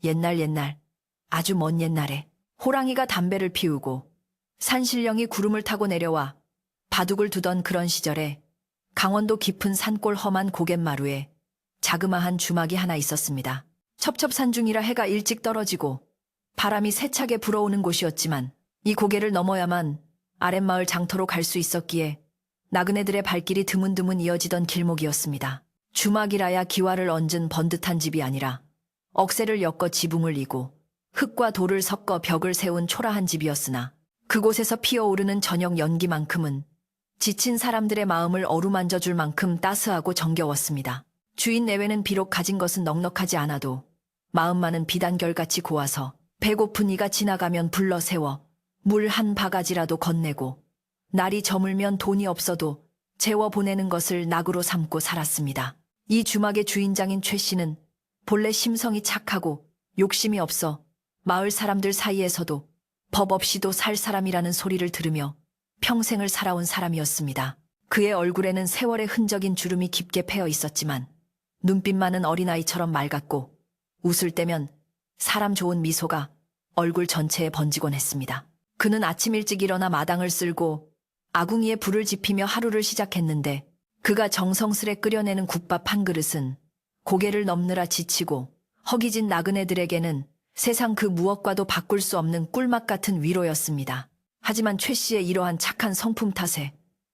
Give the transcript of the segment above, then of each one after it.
옛날, 아주 먼 옛날에 호랑이가 담배를 피우고 산신령이 구름을 타고 내려와 바둑을 두던 그런 시절에 강원도 깊은 산골 험한 고갯마루에 자그마한 주막이 하나 있었습니다. 첩첩산중이라 해가 일찍 떨어지고 바람이 세차게 불어오는 곳이었지만 이 고개를 넘어야만 아랫마을 장터로 갈 수 있었기에 나그네들의 발길이 드문드문 이어지던 길목이었습니다. 주막이라야 기와를 얹은 번듯한 집이 아니라 억새를 엮어 지붕을 이고 흙과 돌을 섞어 벽을 세운 초라한 집이었으나 그곳에서 피어오르는 저녁 연기만큼은 지친 사람들의 마음을 어루만져 줄 만큼 따스하고 정겨웠습니다. 주인 내외는 비록 가진 것은 넉넉하지 않아도 마음만은 비단결같이 고와서 배고픈 이가 지나가면 불러 세워 물 한 바가지라도 건네고 날이 저물면 돈이 없어도 재워 보내는 것을 낙으로 삼고 살았습니다. 이 주막의 주인장인 최 씨는 본래 심성이 착하고 욕심이 없어 마을 사람들 사이에서도 법 없이도 살 사람이라는 소리를 들으며 평생을 살아온 사람이었습니다. 그의 얼굴에는 세월의 흔적인 주름이 깊게 패어 있었지만 눈빛만은 어린아이처럼 맑았고 웃을 때면 사람 좋은 미소가 얼굴 전체에 번지곤 했습니다. 그는 아침 일찍 일어나 마당을 쓸고 아궁이에 불을 지피며 하루를 시작했는데 그가 정성스레 끓여내는 국밥 한 그릇은 고개를 넘느라 지치고 허기진 나그네들에게는 세상 그 무엇과도 바꿀 수 없는 꿀맛 같은 위로였습니다. 하지만 최 씨의 이러한 착한 성품 탓에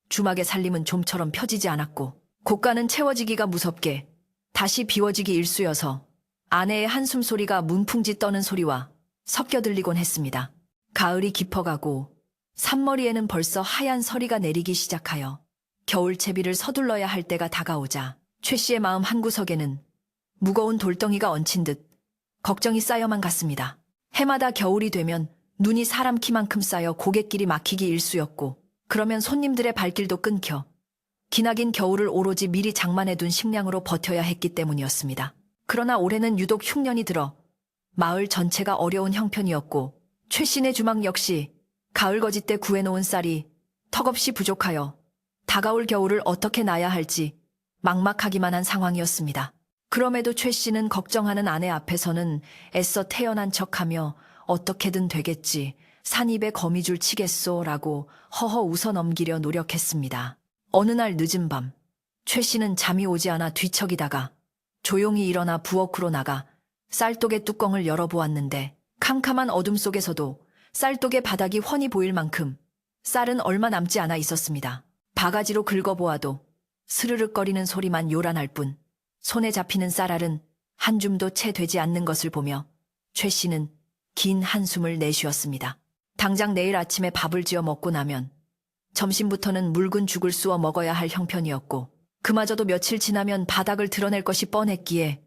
주막의 살림은 좀처럼 펴지지 않았고 고가는 채워지기가 무섭게 다시 비워지기 일쑤여서 아내의 한숨 소리가 문풍지 떠는 소리와 섞여 들리곤 했습니다. 가을이 깊어가고 산머리에는 벌써 하얀 서리가 내리기 시작하여 겨울채비를 서둘러야 할 때가 다가오자 최 씨의 마음 한구석에는 무거운 돌덩이가 얹힌 듯 걱정이 쌓여만 갔습니다. 해마다 겨울이 되면 눈이 사람 키만큼 쌓여 고갯길이 막히기 일쑤였고 그러면 손님들의 발길도 끊겨 기나긴 겨울을 오로지 미리 장만해둔 식량으로 버텨야 했기 때문이었습니다. 그러나 올해는 유독 흉년이 들어 마을 전체가 어려운 형편이었고 최 씨네 주막 역시 가을 거지 때 구해놓은 쌀이 턱없이 부족하여 다가올 겨울을 어떻게 나야 할지 막막하기만 한 상황이었습니다. 그럼에도 최 씨는 걱정하는 아내 앞에서는 애써 태연한 척하며 어떻게든 되겠지, 산입에 거미줄 치겠소 라고 허허 웃어 넘기려 노력했습니다. 어느 날 늦은 밤 최 씨는 잠이 오지 않아 뒤척이다가 조용히 일어나 부엌으로 나가 쌀독의 뚜껑을 열어보았는데 캄캄한 어둠 속에서도 쌀독의 바닥이 훤히 보일 만큼 쌀은 얼마 남지 않아 있었습니다. 바가지로 긁어보아도 스르륵거리는 소리만 요란할 뿐 손에 잡히는 쌀알은 한 줌도 채 되지 않는 것을 보며 최 씨는 긴 한숨을 내쉬었습니다. 당장 내일 아침에 밥을 지어 먹고 나면 점심부터는 묽은 죽을 쑤어 먹어야 할 형편이었고 그마저도 며칠 지나면 바닥을 드러낼 것이 뻔했기에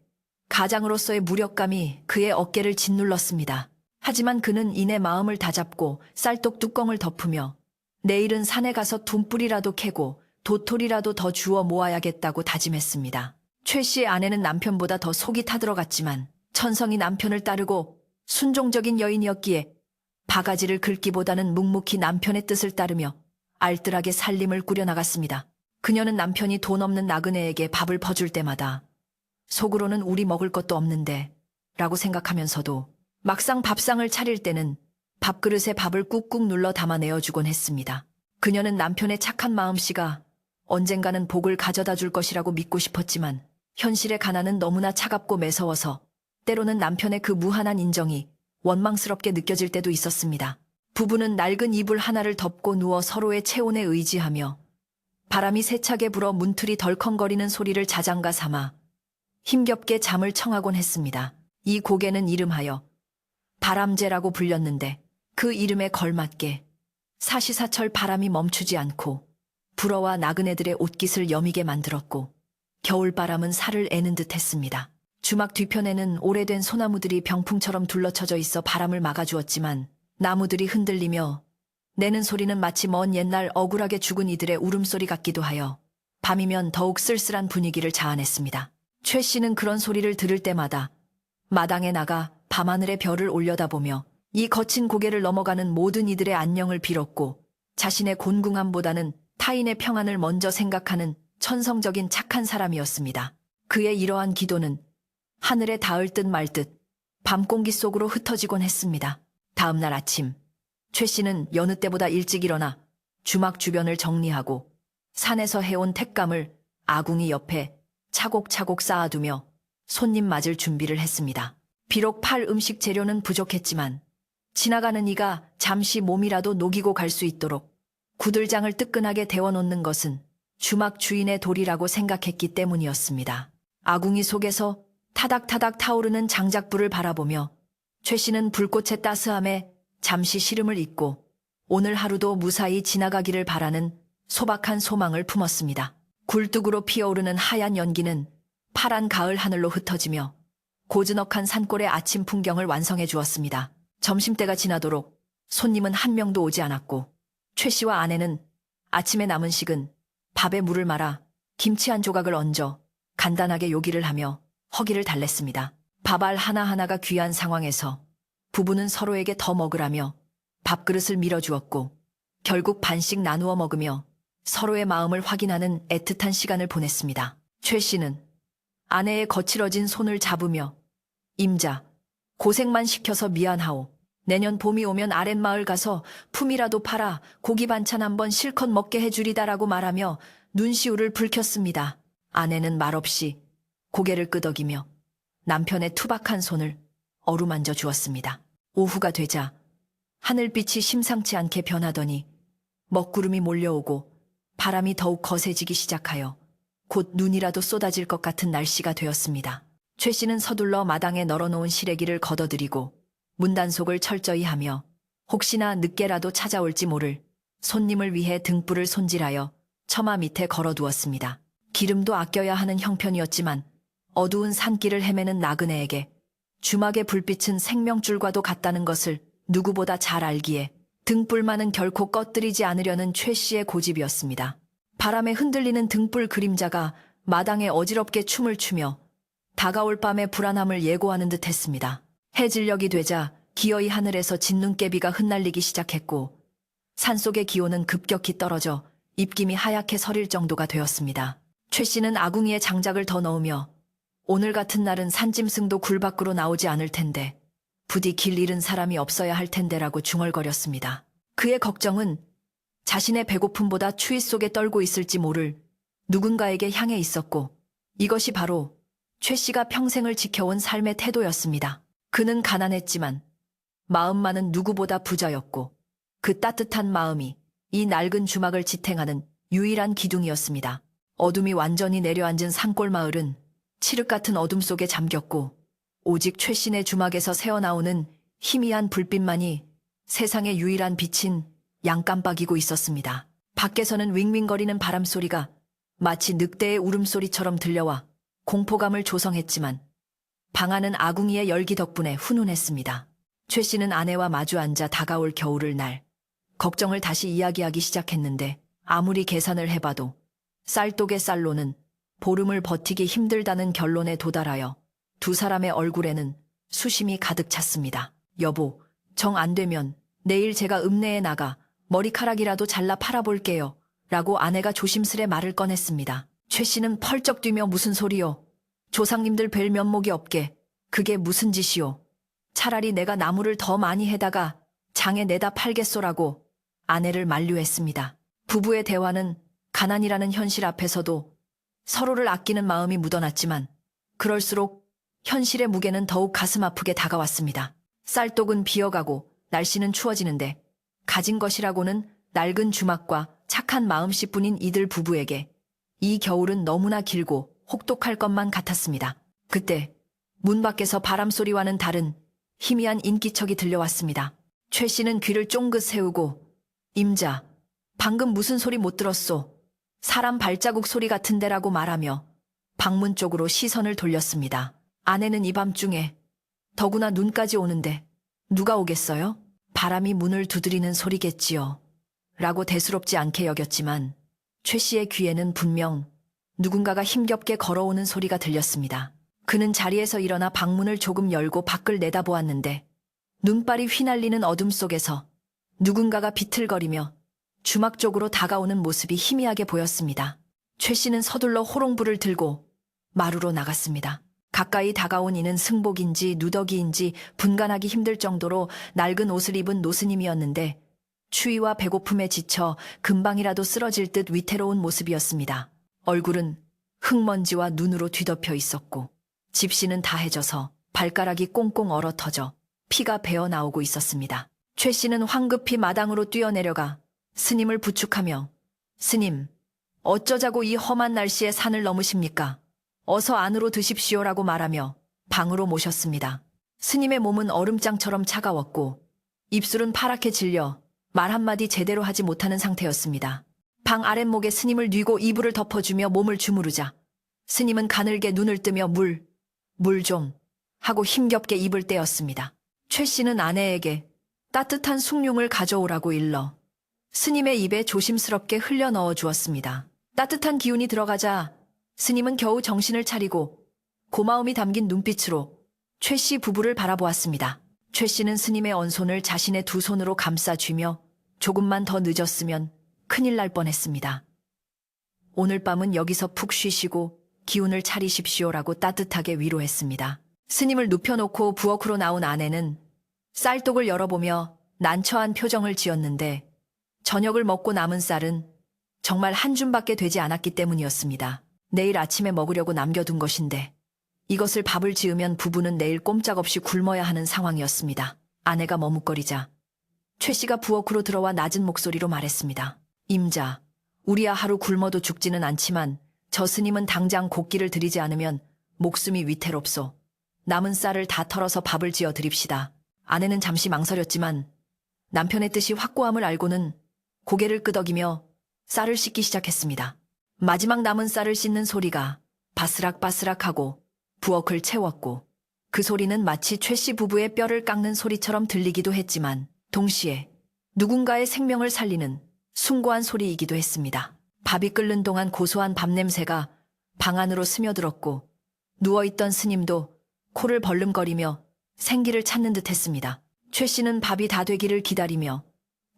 가장으로서의 무력감이 그의 어깨를 짓눌렀습니다. 하지만 그는 이내 마음을 다잡고 쌀독 뚜껑을 덮으며 내일은 산에 가서 돈뿌리라도 캐고 도토리라도 더 주워 모아야겠다고 다짐했습니다. 최 씨의 아내는 남편보다 더 속이 타들어갔지만 천성이 남편을 따르고 순종적인 여인이었기에 바가지를 긁기보다는 묵묵히 남편의 뜻을 따르며 알뜰하게 살림을 꾸려나갔습니다. 그녀는 남편이 돈 없는 나그네에게 밥을 퍼줄 때마다 속으로는 우리 먹을 것도 없는데 라고 생각하면서도 막상 밥상을 차릴 때는 밥그릇에 밥을 꾹꾹 눌러 담아내어주곤 했습니다. 그녀는 남편의 착한 마음씨가 언젠가는 복을 가져다 줄 것이라고 믿고 싶었지만 현실의 가난은 너무나 차갑고 매서워서 때로는 남편의 그 무한한 인정이 원망스럽게 느껴질 때도 있었습니다. 부부는 낡은 이불 하나를 덮고 누워 서로의 체온에 의지하며 바람이 세차게 불어 문틀이 덜컹거리는 소리를 자장가 삼아 힘겹게 잠을 청하곤 했습니다. 이 고개는 이름하여 바람재라고 불렸는데 그 이름에 걸맞게 사시사철 바람이 멈추지 않고 불어와 나그네들의 옷깃을 여미게 만들었고 겨울바람은 살을 애는 듯 했습니다. 주막 뒤편에는 오래된 소나무들이 병풍처럼 둘러쳐져 있어 바람을 막아주었지만 나무들이 흔들리며 내는 소리는 마치 먼 옛날 억울하게 죽은 이들의 울음소리 같기도 하여 밤이면 더욱 쓸쓸한 분위기를 자아냈습니다. 최 씨는 그런 소리를 들을 때마다 마당에 나가 밤하늘의 별을 올려다보며 이 거친 고개를 넘어가는 모든 이들의 안녕을 빌었고 자신의 곤궁함보다는 타인의 평안을 먼저 생각하는 천성적인 착한 사람이었습니다. 그의 이러한 기도는 하늘에 닿을 듯 말 듯 밤 공기 속으로 흩어지곤 했습니다. 다음 날 아침, 최 씨는 여느 때보다 일찍 일어나 주막 주변을 정리하고 산에서 해온 택감을 아궁이 옆에 차곡차곡 쌓아두며 손님 맞을 준비를 했습니다. 비록 팔 음식 재료는 부족했지만 지나가는 이가 잠시 몸이라도 녹이고 갈 수 있도록 구들장을 뜨끈하게 데워놓는 것은 주막 주인의 도리라고 생각했기 때문이었습니다. 아궁이 속에서 타닥타닥 타오르는 장작불을 바라보며 최 씨는 불꽃의 따스함에 잠시 시름을 잊고 오늘 하루도 무사히 지나가기를 바라는 소박한 소망을 품었습니다. 굴뚝으로 피어오르는 하얀 연기는 파란 가을 하늘로 흩어지며 고즈넉한 산골의 아침 풍경을 완성해 주었습니다. 점심때가 지나도록 손님은 한 명도 오지 않았고 최 씨와 아내는 아침에 남은 식은 밥에 물을 말아 김치 한 조각을 얹어 간단하게 요기를 하며 허기를 달랬습니다. 밥알 하나하나가 귀한 상황에서 부부는 서로에게 더 먹으라며 밥그릇을 밀어주었고 결국 반씩 나누어 먹으며 서로의 마음을 확인하는 애틋한 시간을 보냈습니다. 최 씨는 아내의 거칠어진 손을 잡으며 임자, 고생만 시켜서 미안하오. 내년 봄이 오면 아랫마을 가서 품이라도 팔아 고기 반찬 한번 실컷 먹게 해주리다라고 말하며 눈시울을 붉혔습니다. 아내는 말없이 고개를 끄덕이며 남편의 투박한 손을 어루만져 주었습니다. 오후가 되자 하늘빛이 심상치 않게 변하더니 먹구름이 몰려오고 바람이 더욱 거세지기 시작하여 곧 눈이라도 쏟아질 것 같은 날씨가 되었습니다. 최 씨는 서둘러 마당에 널어놓은 시래기를 걷어들이고 문단속을 철저히 하며 혹시나 늦게라도 찾아올지 모를 손님을 위해 등불을 손질하여 처마 밑에 걸어두었습니다. 기름도 아껴야 하는 형편이었지만 어두운 산길을 헤매는 나그네에게 주막의 불빛은 생명줄과도 같다는 것을 누구보다 잘 알기에 등불만은 결코 꺼뜨리지 않으려는 최 씨의 고집이었습니다. 바람에 흔들리는 등불 그림자가 마당에 어지럽게 춤을 추며 다가올 밤의 불안함을 예고하는 듯 했습니다. 해질녘이 되자 기어이 하늘에서 진눈깨비가 흩날리기 시작했고 산속의 기온은 급격히 떨어져 입김이 하얗게 서릴 정도가 되었습니다. 최 씨는 아궁이에 장작을 더 넣으며 오늘 같은 날은 산짐승도 굴 밖으로 나오지 않을 텐데 부디 길 잃은 사람이 없어야 할 텐데라고 중얼거렸습니다. 그의 걱정은 자신의 배고픔보다 추위 속에 떨고 있을지 모를 누군가에게 향해 있었고 이것이 바로 최 씨가 평생을 지켜온 삶의 태도였습니다. 그는 가난했지만 마음만은 누구보다 부자였고 그 따뜻한 마음이 이 낡은 주막을 지탱하는 유일한 기둥이었습니다. 어둠이 완전히 내려앉은 산골 마을은 칠흑 같은 어둠 속에 잠겼고 오직 최 씨네 주막에서 새어나오는 희미한 불빛만이 세상의 유일한 빛인 양깜빡이고 있었습니다. 밖에서는 윙윙거리는 바람소리가 마치 늑대의 울음소리처럼 들려와 공포감을 조성했지만 방 안은 아궁이의 열기 덕분에 훈훈했습니다. 최 씨는 아내와 마주 앉아 다가올 겨울을 날 걱정을 다시 이야기하기 시작했는데 아무리 계산을 해봐도 쌀독의 쌀로는 보름을 버티기 힘들다는 결론에 도달하여 두 사람의 얼굴에는 수심이 가득 찼습니다. 여보, 정 안 되면 내일 제가 읍내에 나가 머리카락이라도 잘라 팔아볼게요. 라고 아내가 조심스레 말을 꺼냈습니다. 최 씨는 펄쩍 뛰며 무슨 소리요? 조상님들 뵐 면목이 없게 그게 무슨 짓이요? 차라리 내가 나무를 더 많이 해다가 장에 내다 팔겠소라고 아내를 만류했습니다. 부부의 대화는 가난이라는 현실 앞에서도 서로를 아끼는 마음이 묻어났지만 그럴수록 현실의 무게는 더욱 가슴 아프게 다가왔습니다. 쌀독은 비어가고 날씨는 추워지는데 가진 것이라고는 낡은 주막과 착한 마음씨뿐인 이들 부부에게 이 겨울은 너무나 길고 혹독할 것만 같았습니다. 그때 문 밖에서 바람소리와는 다른 희미한 인기척이 들려왔습니다. 최 씨는 귀를 쫑긋 세우고 임자, 방금 무슨 소리 못 들었소? 사람 발자국 소리 같은데라고 말하며 방문 쪽으로 시선을 돌렸습니다. 아내는 이 밤중에 더구나 눈까지 오는데 누가 오겠어요? 바람이 문을 두드리는 소리겠지요. 라고 대수롭지 않게 여겼지만 최 씨의 귀에는 분명 누군가가 힘겹게 걸어오는 소리가 들렸습니다. 그는 자리에서 일어나 방문을 조금 열고 밖을 내다보았는데 눈발이 휘날리는 어둠 속에서 누군가가 비틀거리며 주막 쪽으로 다가오는 모습이 희미하게 보였습니다. 최 씨는 서둘러 호롱불을 들고 마루로 나갔습니다. 가까이 다가온 이는 승복인지 누더기인지 분간하기 힘들 정도로 낡은 옷을 입은 노스님이었는데 추위와 배고픔에 지쳐 금방이라도 쓰러질 듯 위태로운 모습이었습니다. 얼굴은 흙먼지와 눈으로 뒤덮여 있었고 집시는 다해져서 발가락이 꽁꽁 얼어터져 피가 배어 나오고 있었습니다. 최 씨는 황급히 마당으로 뛰어내려가 스님을 부축하며 스님, 어쩌자고 이 험한 날씨에 산을 넘으십니까? 어서 안으로 드십시오라고 말하며 방으로 모셨습니다. 스님의 몸은 얼음장처럼 차가웠고 입술은 파랗게 질려 말 한마디 제대로 하지 못하는 상태였습니다. 방 아랫목에 스님을 뉘고 이불을 덮어주며 몸을 주무르자 스님은 가늘게 눈을 뜨며 물 좀 하고 힘겹게 입을 떼었습니다. 최 씨는 아내에게 따뜻한 숭늉을 가져오라고 일러 스님의 입에 조심스럽게 흘려 넣어 주었습니다. 따뜻한 기운이 들어가자 스님은 겨우 정신을 차리고 고마움이 담긴 눈빛으로 최 씨 부부를 바라보았습니다. 최 씨는 스님의 언손을 자신의 두 손으로 감싸 쥐며 조금만 더 늦었으면 큰일 날 뻔했습니다. 오늘 밤은 여기서 푹 쉬시고 기운을 차리십시오라고 따뜻하게 위로했습니다. 스님을 눕혀놓고 부엌으로 나온 아내는 쌀독을 열어보며 난처한 표정을 지었는데 저녁을 먹고 남은 쌀은 정말 한 줌밖에 되지 않았기 때문이었습니다. 내일 아침에 먹으려고 남겨둔 것인데 이것을 밥을 지으면 부부는 내일 꼼짝없이 굶어야 하는 상황이었습니다. 아내가 머뭇거리자 최 씨가 부엌으로 들어와 낮은 목소리로 말했습니다. 임자, 우리야 하루 굶어도 죽지는 않지만 저 스님은 당장 곡기를 드리지 않으면 목숨이 위태롭소. 남은 쌀을 다 털어서 밥을 지어 드립시다. 아내는 잠시 망설였지만 남편의 뜻이 확고함을 알고는 고개를 끄덕이며 쌀을 씻기 시작했습니다. 마지막 남은 쌀을 씻는 소리가 바스락바스락하고 부엌을 채웠고 그 소리는 마치 최 씨 부부의 뼈를 깎는 소리처럼 들리기도 했지만 동시에 누군가의 생명을 살리는 숭고한 소리이기도 했습니다. 밥이 끓는 동안 고소한 밥 냄새가 방 안으로 스며들었고 누워있던 스님도 코를 벌름거리며 생기를 찾는 듯 했습니다. 최 씨는 밥이 다 되기를 기다리며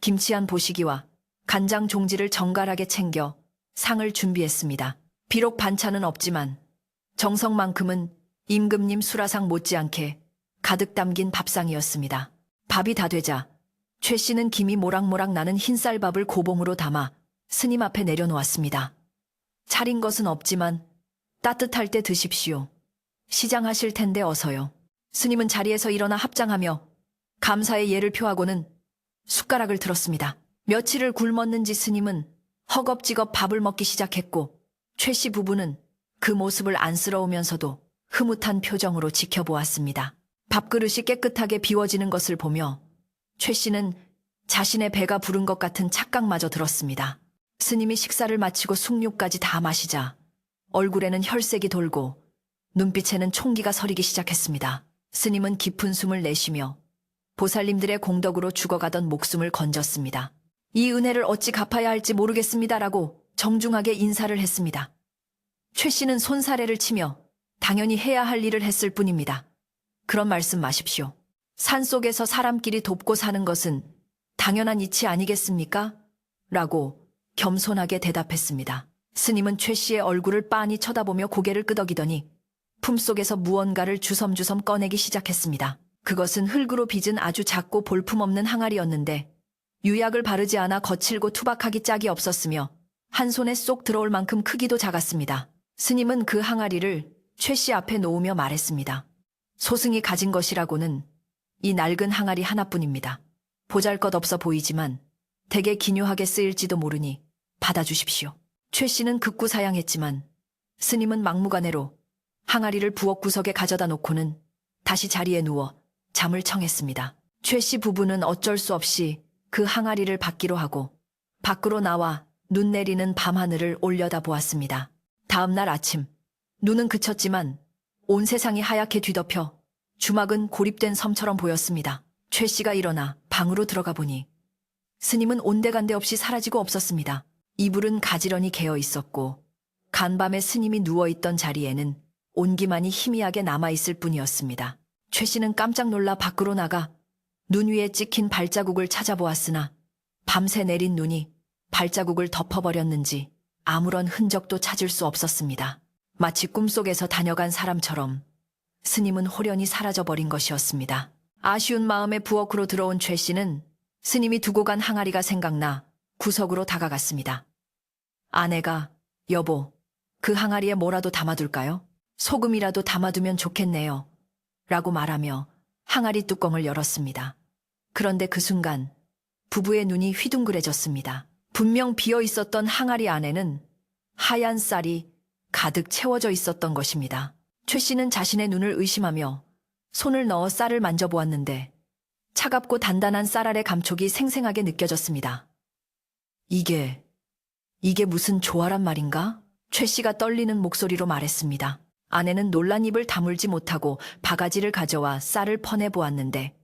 김치 한 보시기와 간장 종지를 정갈하게 챙겨 상을 준비했습니다. 비록 반찬은 없지만 정성만큼은 임금님 수라상 못지않게 가득 담긴 밥상이었습니다. 밥이 다 되자 최 씨는 김이 모락모락 나는 흰쌀밥을 고봉으로 담아 스님 앞에 내려놓았습니다. 차린 것은 없지만 따뜻할 때 드십시오. 시장하실 텐데 어서요. 스님은 자리에서 일어나 합장하며 감사의 예를 표하고는 숟가락을 들었습니다. 며칠을 굶었는지 스님은 허겁지겁 밥을 먹기 시작했고 최 씨 부부는 그 모습을 안쓰러우면서도 흐뭇한 표정으로 지켜보았습니다. 밥그릇이 깨끗하게 비워지는 것을 보며 최 씨는 자신의 배가 부른 것 같은 착각마저 들었습니다. 스님이 식사를 마치고 숭늉까지 다 마시자 얼굴에는 혈색이 돌고 눈빛에는 총기가 서리기 시작했습니다. 스님은 깊은 숨을 내쉬며 보살님들의 공덕으로 죽어가던 목숨을 건졌습니다. 이 은혜를 어찌 갚아야 할지 모르겠습니다라고 정중하게 인사를 했습니다. 최 씨는 손사래를 치며 당연히 해야 할 일을 했을 뿐입니다. 그런 말씀 마십시오. 산속에서 사람끼리 돕고 사는 것은 당연한 이치 아니겠습니까? 라고 겸손하게 대답했습니다. 스님은 최 씨의 얼굴을 빤히 쳐다보며 고개를 끄덕이더니 품속에서 무언가를 주섬주섬 꺼내기 시작했습니다. 그것은 흙으로 빚은 아주 작고 볼품없는 항아리였는데 유약을 바르지 않아 거칠고 투박하기 짝이 없었으며 한 손에 쏙 들어올 만큼 크기도 작았습니다. 스님은 그 항아리를 최 씨 앞에 놓으며 말했습니다. 소승이 가진 것이라고는 이 낡은 항아리 하나뿐입니다. 보잘것없어 보이지만 되게 기묘하게 쓰일지도 모르니 받아주십시오. 최 씨는 극구사양했지만 스님은 막무가내로 항아리를 부엌 구석에 가져다 놓고는 다시 자리에 누워 잠을 청했습니다. 최 씨 부부는 어쩔 수 없이 그 항아리를 받기로 하고 밖으로 나와 눈 내리는 밤하늘을 올려다보았습니다. 다음 날 아침 눈은 그쳤지만 온 세상이 하얗게 뒤덮여 주막은 고립된 섬처럼 보였습니다. 최 씨가 일어나 방으로 들어가 보니 스님은 온데간데 없이 사라지고 없었습니다. 이불은 가지런히 개어 있었고 간밤에 스님이 누워있던 자리에는 온기만이 희미하게 남아있을 뿐이었습니다. 최 씨는 깜짝 놀라 밖으로 나가 눈 위에 찍힌 발자국을 찾아보았으나 밤새 내린 눈이 발자국을 덮어버렸는지 아무런 흔적도 찾을 수 없었습니다. 마치 꿈속에서 다녀간 사람처럼 스님은 홀연히 사라져버린 것이었습니다. 아쉬운 마음에 부엌으로 들어온 최 씨는 스님이 두고 간 항아리가 생각나 구석으로 다가갔습니다. 아내가 여보, 그 항아리에 뭐라도 담아둘까요? 소금이라도 담아두면 좋겠네요. 라고 말하며 항아리 뚜껑을 열었습니다. 그런데 그 순간 부부의 눈이 휘둥그레졌습니다. 분명 비어 있었던 항아리 안에는 하얀 쌀이 가득 채워져 있었던 것입니다. 최 씨는 자신의 눈을 의심하며 손을 넣어 쌀을 만져보았는데 차갑고 단단한 쌀알의 감촉이 생생하게 느껴졌습니다. 이게 무슨 조화란 말인가? 최 씨가 떨리는 목소리로 말했습니다. 아내는 놀란 입을 다물지 못하고 바가지를 가져와 쌀을 퍼내보았는데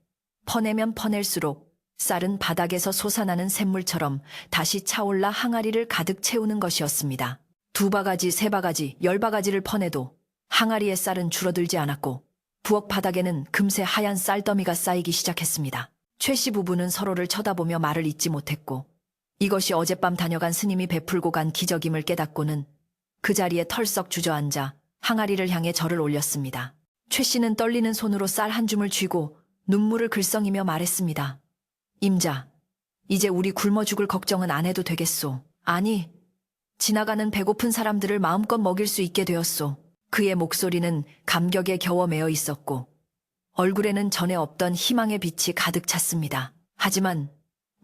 퍼내면 퍼낼수록 쌀은 바닥에서 솟아나는 샘물처럼 다시 차올라 항아리를 가득 채우는 것이었습니다. 2바가지, 3바가지, 10바가지를 퍼내도 항아리의 쌀은 줄어들지 않았고 부엌 바닥에는 금세 하얀 쌀더미가 쌓이기 시작했습니다. 최 씨 부부는 서로를 쳐다보며 말을 잇지 못했고 이것이 어젯밤 다녀간 스님이 베풀고 간 기적임을 깨닫고는 그 자리에 털썩 주저앉아 항아리를 향해 절을 올렸습니다. 최 씨는 떨리는 손으로 쌀 한 줌을 쥐고 눈물을 글썽이며 말했습니다. 임자, 이제 우리 굶어 죽을 걱정은 안 해도 되겠소. 아니, 지나가는 배고픈 사람들을 마음껏 먹일 수 있게 되었소. 그의 목소리는 감격에 겨워 매어 있었고 얼굴에는 전에 없던 희망의 빛이 가득 찼습니다. 하지만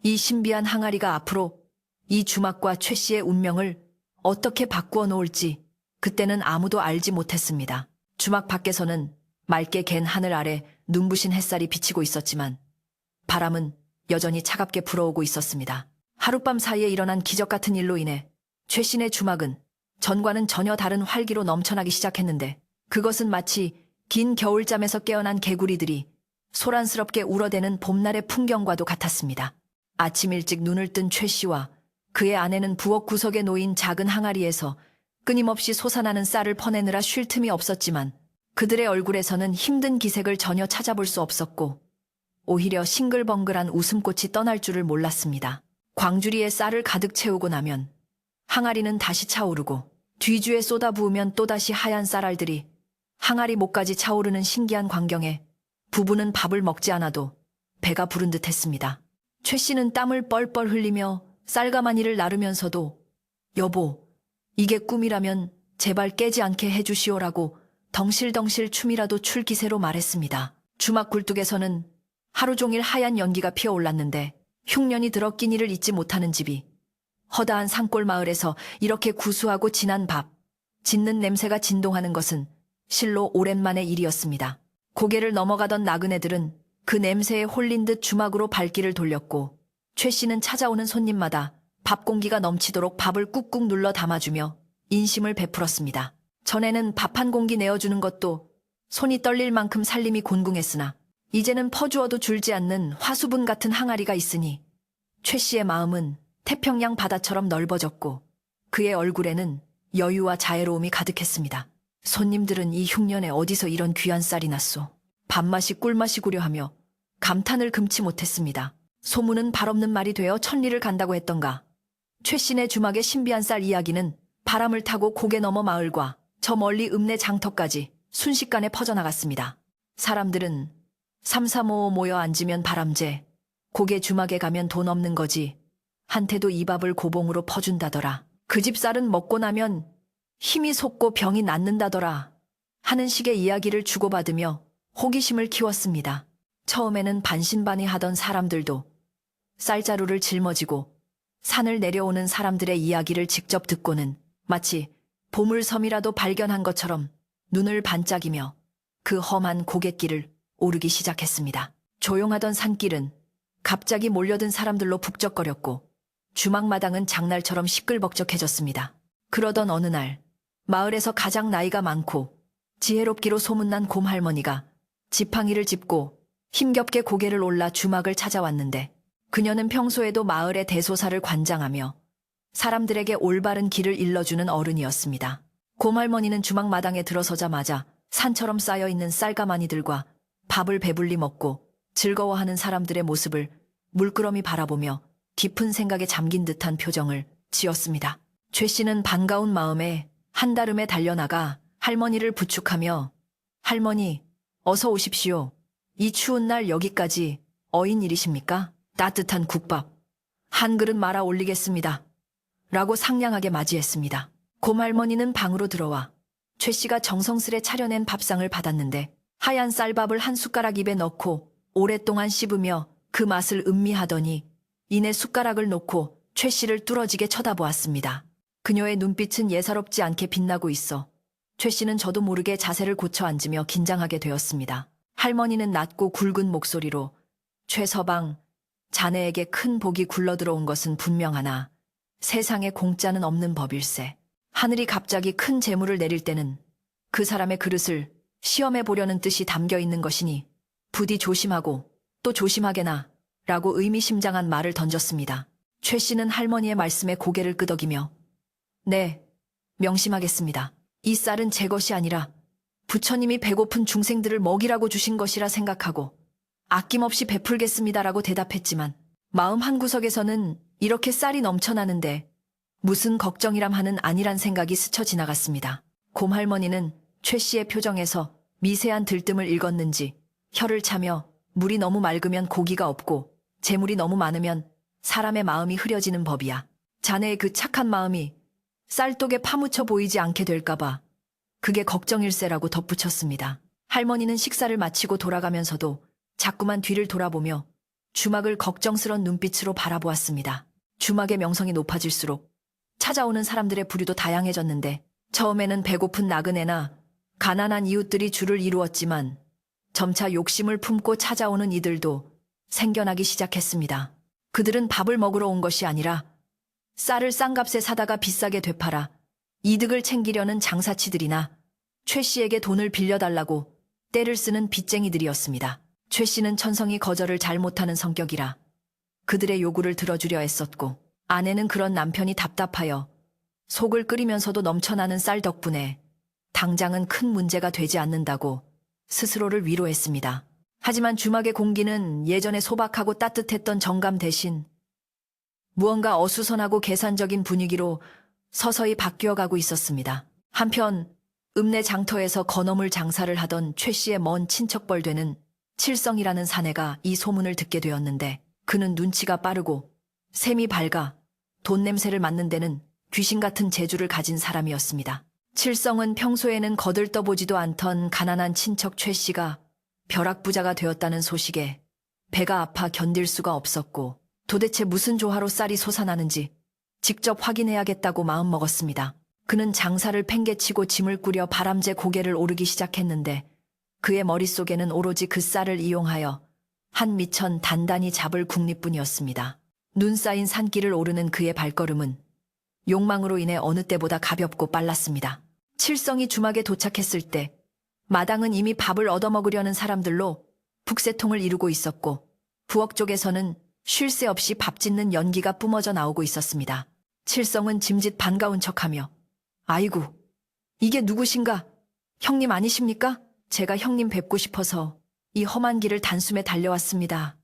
이 신비한 항아리가 앞으로 이 주막과 최 씨의 운명을 어떻게 바꾸어 놓을지 그때는 아무도 알지 못했습니다. 주막 밖에서는 맑게 갠 하늘 아래 눈부신 햇살이 비치고 있었지만 바람은 여전히 차갑게 불어오고 있었습니다. 하룻밤 사이에 일어난 기적 같은 일로 인해 최 씨네 주막은 전과는 전혀 다른 활기로 넘쳐나기 시작했는데 그것은 마치 긴 겨울잠에서 깨어난 개구리들이 소란스럽게 울어대는 봄날의 풍경과도 같았습니다. 아침 일찍 눈을 뜬 최 씨와 그의 아내는 부엌 구석에 놓인 작은 항아리에서 끊임없이 솟아나는 쌀을 퍼내느라 쉴 틈이 없었지만 그들의 얼굴에서는 힘든 기색을 전혀 찾아볼 수 없었고 오히려 싱글벙글한 웃음꽃이 떠날 줄을 몰랐습니다. 광주리에 쌀을 가득 채우고 나면 항아리는 다시 차오르고 뒤주에 쏟아부으면 또다시 하얀 쌀알들이 항아리 목까지 차오르는 신기한 광경에 부부는 밥을 먹지 않아도 배가 부른 듯 했습니다. 최 씨는 땀을 뻘뻘 흘리며 쌀가마니를 나르면서도 여보, 이게 꿈이라면 제발 깨지 않게 해주시오라고 덩실덩실 춤이라도 출 기세로 말했습니다. 주막 굴뚝에서는 하루 종일 하얀 연기가 피어올랐는데 흉년이 들어 끼니를 잊지 못하는 집이 허다한 산골 마을에서 이렇게 구수하고 진한 밥, 짓는 냄새가 진동하는 것은 실로 오랜만의 일이었습니다. 고개를 넘어가던 나그네들은 그 냄새에 홀린 듯 주막으로 발길을 돌렸고 최 씨는 찾아오는 손님마다 밥 공기가 넘치도록 밥을 꾹꾹 눌러 담아주며 인심을 베풀었습니다. 전에는 밥 한 공기 내어주는 것도 손이 떨릴 만큼 살림이 곤궁했으나 이제는 퍼주어도 줄지 않는 화수분 같은 항아리가 있으니 최 씨의 마음은 태평양 바다처럼 넓어졌고 그의 얼굴에는 여유와 자애로움이 가득했습니다. 손님들은 이 흉년에 어디서 이런 귀한 쌀이 났소. 밥맛이 꿀맛이구려 하며 감탄을 금치 못했습니다. 소문은 발없는 말이 되어 천리를 간다고 했던가. 최 씨네 주막의 신비한 쌀 이야기는 바람을 타고 고개 넘어 마을과 저 멀리 읍내 장터까지 순식간에 퍼져나갔습니다. 사람들은 삼삼오오 모여 앉으면 바람제, 고개 주막에 가면 돈 없는 거지. 한테도 이 밥을 고봉으로 퍼준다더라. 그 집 쌀은 먹고 나면 힘이 솟고 병이 낫는다더라. 하는 식의 이야기를 주고받으며 호기심을 키웠습니다. 처음에는 반신반의하던 사람들도 쌀자루를 짊어지고 산을 내려오는 사람들의 이야기를 직접 듣고는 마치 보물섬이라도 발견한 것처럼 눈을 반짝이며 그 험한 고갯길을 오르기 시작했습니다. 조용하던 산길은 갑자기 몰려든 사람들로 북적거렸고 주막마당은 장날처럼 시끌벅적해졌습니다. 그러던 어느 날 마을에서 가장 나이가 많고 지혜롭기로 소문난 곰할머니가 지팡이를 짚고 힘겹게 고개를 올라 주막을 찾아왔는데 그녀는 평소에도 마을의 대소사를 관장하며 사람들에게 올바른 길을 일러주는 어른이었습니다. 곰할머니는 주막 마당에 들어서자마자 산처럼 쌓여있는 쌀가마니들과 밥을 배불리 먹고 즐거워하는 사람들의 모습을 물끄러미 바라보며 깊은 생각에 잠긴 듯한 표정을 지었습니다. 최 씨는 반가운 마음에 한달음에 달려나가 할머니를 부축하며 할머니, 어서 오십시오. 이 추운 날 여기까지 어인 일이십니까? 따뜻한 국밥 한 그릇 말아 올리겠습니다. 라고 상냥하게 맞이했습니다. 곰할머니는 방으로 들어와 최 씨가 정성스레 차려낸 밥상을 받았는데 하얀 쌀밥을 한 숟가락 입에 넣고 오랫동안 씹으며 그 맛을 음미하더니 이내 숟가락을 놓고 최 씨를 뚫어지게 쳐다보았습니다. 그녀의 눈빛은 예사롭지 않게 빛나고 있어 최 씨는 저도 모르게 자세를 고쳐 앉으며 긴장하게 되었습니다. 할머니는 낮고 굵은 목소리로 최서방, 자네에게 큰 복이 굴러들어온 것은 분명하나 세상에 공짜는 없는 법일세. 하늘이 갑자기 큰 재물을 내릴 때는 그 사람의 그릇을 시험해 보려는 뜻이 담겨 있는 것이니 부디 조심하고 또 조심하게나 라고 의미심장한 말을 던졌습니다. 최 씨는 할머니의 말씀에 고개를 끄덕이며 네, 명심하겠습니다. 이 쌀은 제 것이 아니라 부처님이 배고픈 중생들을 먹이라고 주신 것이라 생각하고 아낌없이 베풀겠습니다라고 대답했지만 마음 한구석에서는 이렇게 쌀이 넘쳐나는데 무슨 걱정이람 하는 아니란 생각이 스쳐 지나갔습니다. 곰할머니는 최 씨의 표정에서 미세한 들뜸을 읽었는지 혀를 차며 물이 너무 맑으면 고기가 없고 재물이 너무 많으면 사람의 마음이 흐려지는 법이야. 자네의 그 착한 마음이 쌀독에 파묻혀 보이지 않게 될까봐 그게 걱정일세라고 덧붙였습니다. 할머니는 식사를 마치고 돌아가면서도 자꾸만 뒤를 돌아보며 주막을 걱정스런 눈빛으로 바라보았습니다. 주막의 명성이 높아질수록 찾아오는 사람들의 부류도 다양해졌는데 처음에는 배고픈 나그네나 가난한 이웃들이 줄을 이루었지만 점차 욕심을 품고 찾아오는 이들도 생겨나기 시작했습니다. 그들은 밥을 먹으러 온 것이 아니라 쌀을 싼 값에 사다가 비싸게 되팔아 이득을 챙기려는 장사치들이나 최 씨에게 돈을 빌려달라고 떼를 쓰는 빚쟁이들이었습니다. 최 씨는 천성이 거절을 잘 못하는 성격이라 그들의 요구를 들어주려 애썼고 아내는 그런 남편이 답답하여 속을 끓이면서도 넘쳐나는 쌀 덕분에 당장은 큰 문제가 되지 않는다고 스스로를 위로했습니다. 하지만 주막의 공기는 예전에 소박하고 따뜻했던 정감 대신 무언가 어수선하고 계산적인 분위기로 서서히 바뀌어가고 있었습니다. 한편 읍내 장터에서 건어물 장사를 하던 최 씨의 먼 친척벌 되는 칠성이라는 사내가 이 소문을 듣게 되었는데 그는 눈치가 빠르고 셈이 밝아 돈 냄새를 맡는 데는 귀신 같은 재주를 가진 사람이었습니다. 칠성은 평소에는 거들떠보지도 않던 가난한 친척 최 씨가 벼락부자가 되었다는 소식에 배가 아파 견딜 수가 없었고 도대체 무슨 조화로 쌀이 솟아나는지 직접 확인해야겠다고 마음먹었습니다. 그는 장사를 팽개치고 짐을 꾸려 바람제 고개를 오르기 시작했는데 그의 머릿속에는 오로지 그 쌀을 이용하여 한 미천 단단히 잡을 국리뿐이었습니다. 눈 쌓인 산길을 오르는 그의 발걸음은 욕망으로 인해 어느 때보다 가볍고 빨랐습니다. 칠성이 주막에 도착했을 때 마당은 이미 밥을 얻어먹으려는 사람들로 북새통을 이루고 있었고 부엌 쪽에서는 쉴 새 없이 밥 짓는 연기가 뿜어져 나오고 있었습니다. 칠성은 짐짓 반가운 척하며 아이고, 이게 누구신가? 형님 아니십니까? 제가 형님 뵙고 싶어서 이 험한 길을 단숨에 달려왔습니다.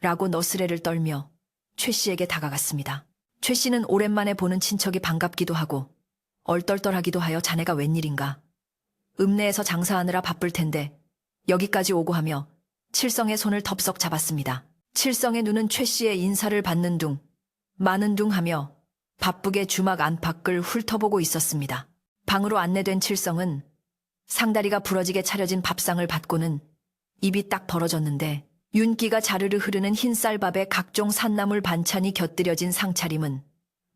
라고 너스레를 떨며 최 씨에게 다가갔습니다. 최 씨는 오랜만에 보는 친척이 반갑기도 하고 얼떨떨하기도 하여 자네가 웬일인가? 읍내에서 장사하느라 바쁠 텐데 여기까지 오고 하며 칠성의 손을 덥석 잡았습니다. 칠성의 눈은 최 씨의 인사를 받는 둥 마는 둥 하며 바쁘게 주막 안팎을 훑어보고 있었습니다. 방으로 안내된 칠성은 상다리가 부러지게 차려진 밥상을 받고는 입이 딱 벌어졌는데 윤기가 자르르 흐르는 흰 쌀밥에 각종 산나물 반찬이 곁들여진 상차림은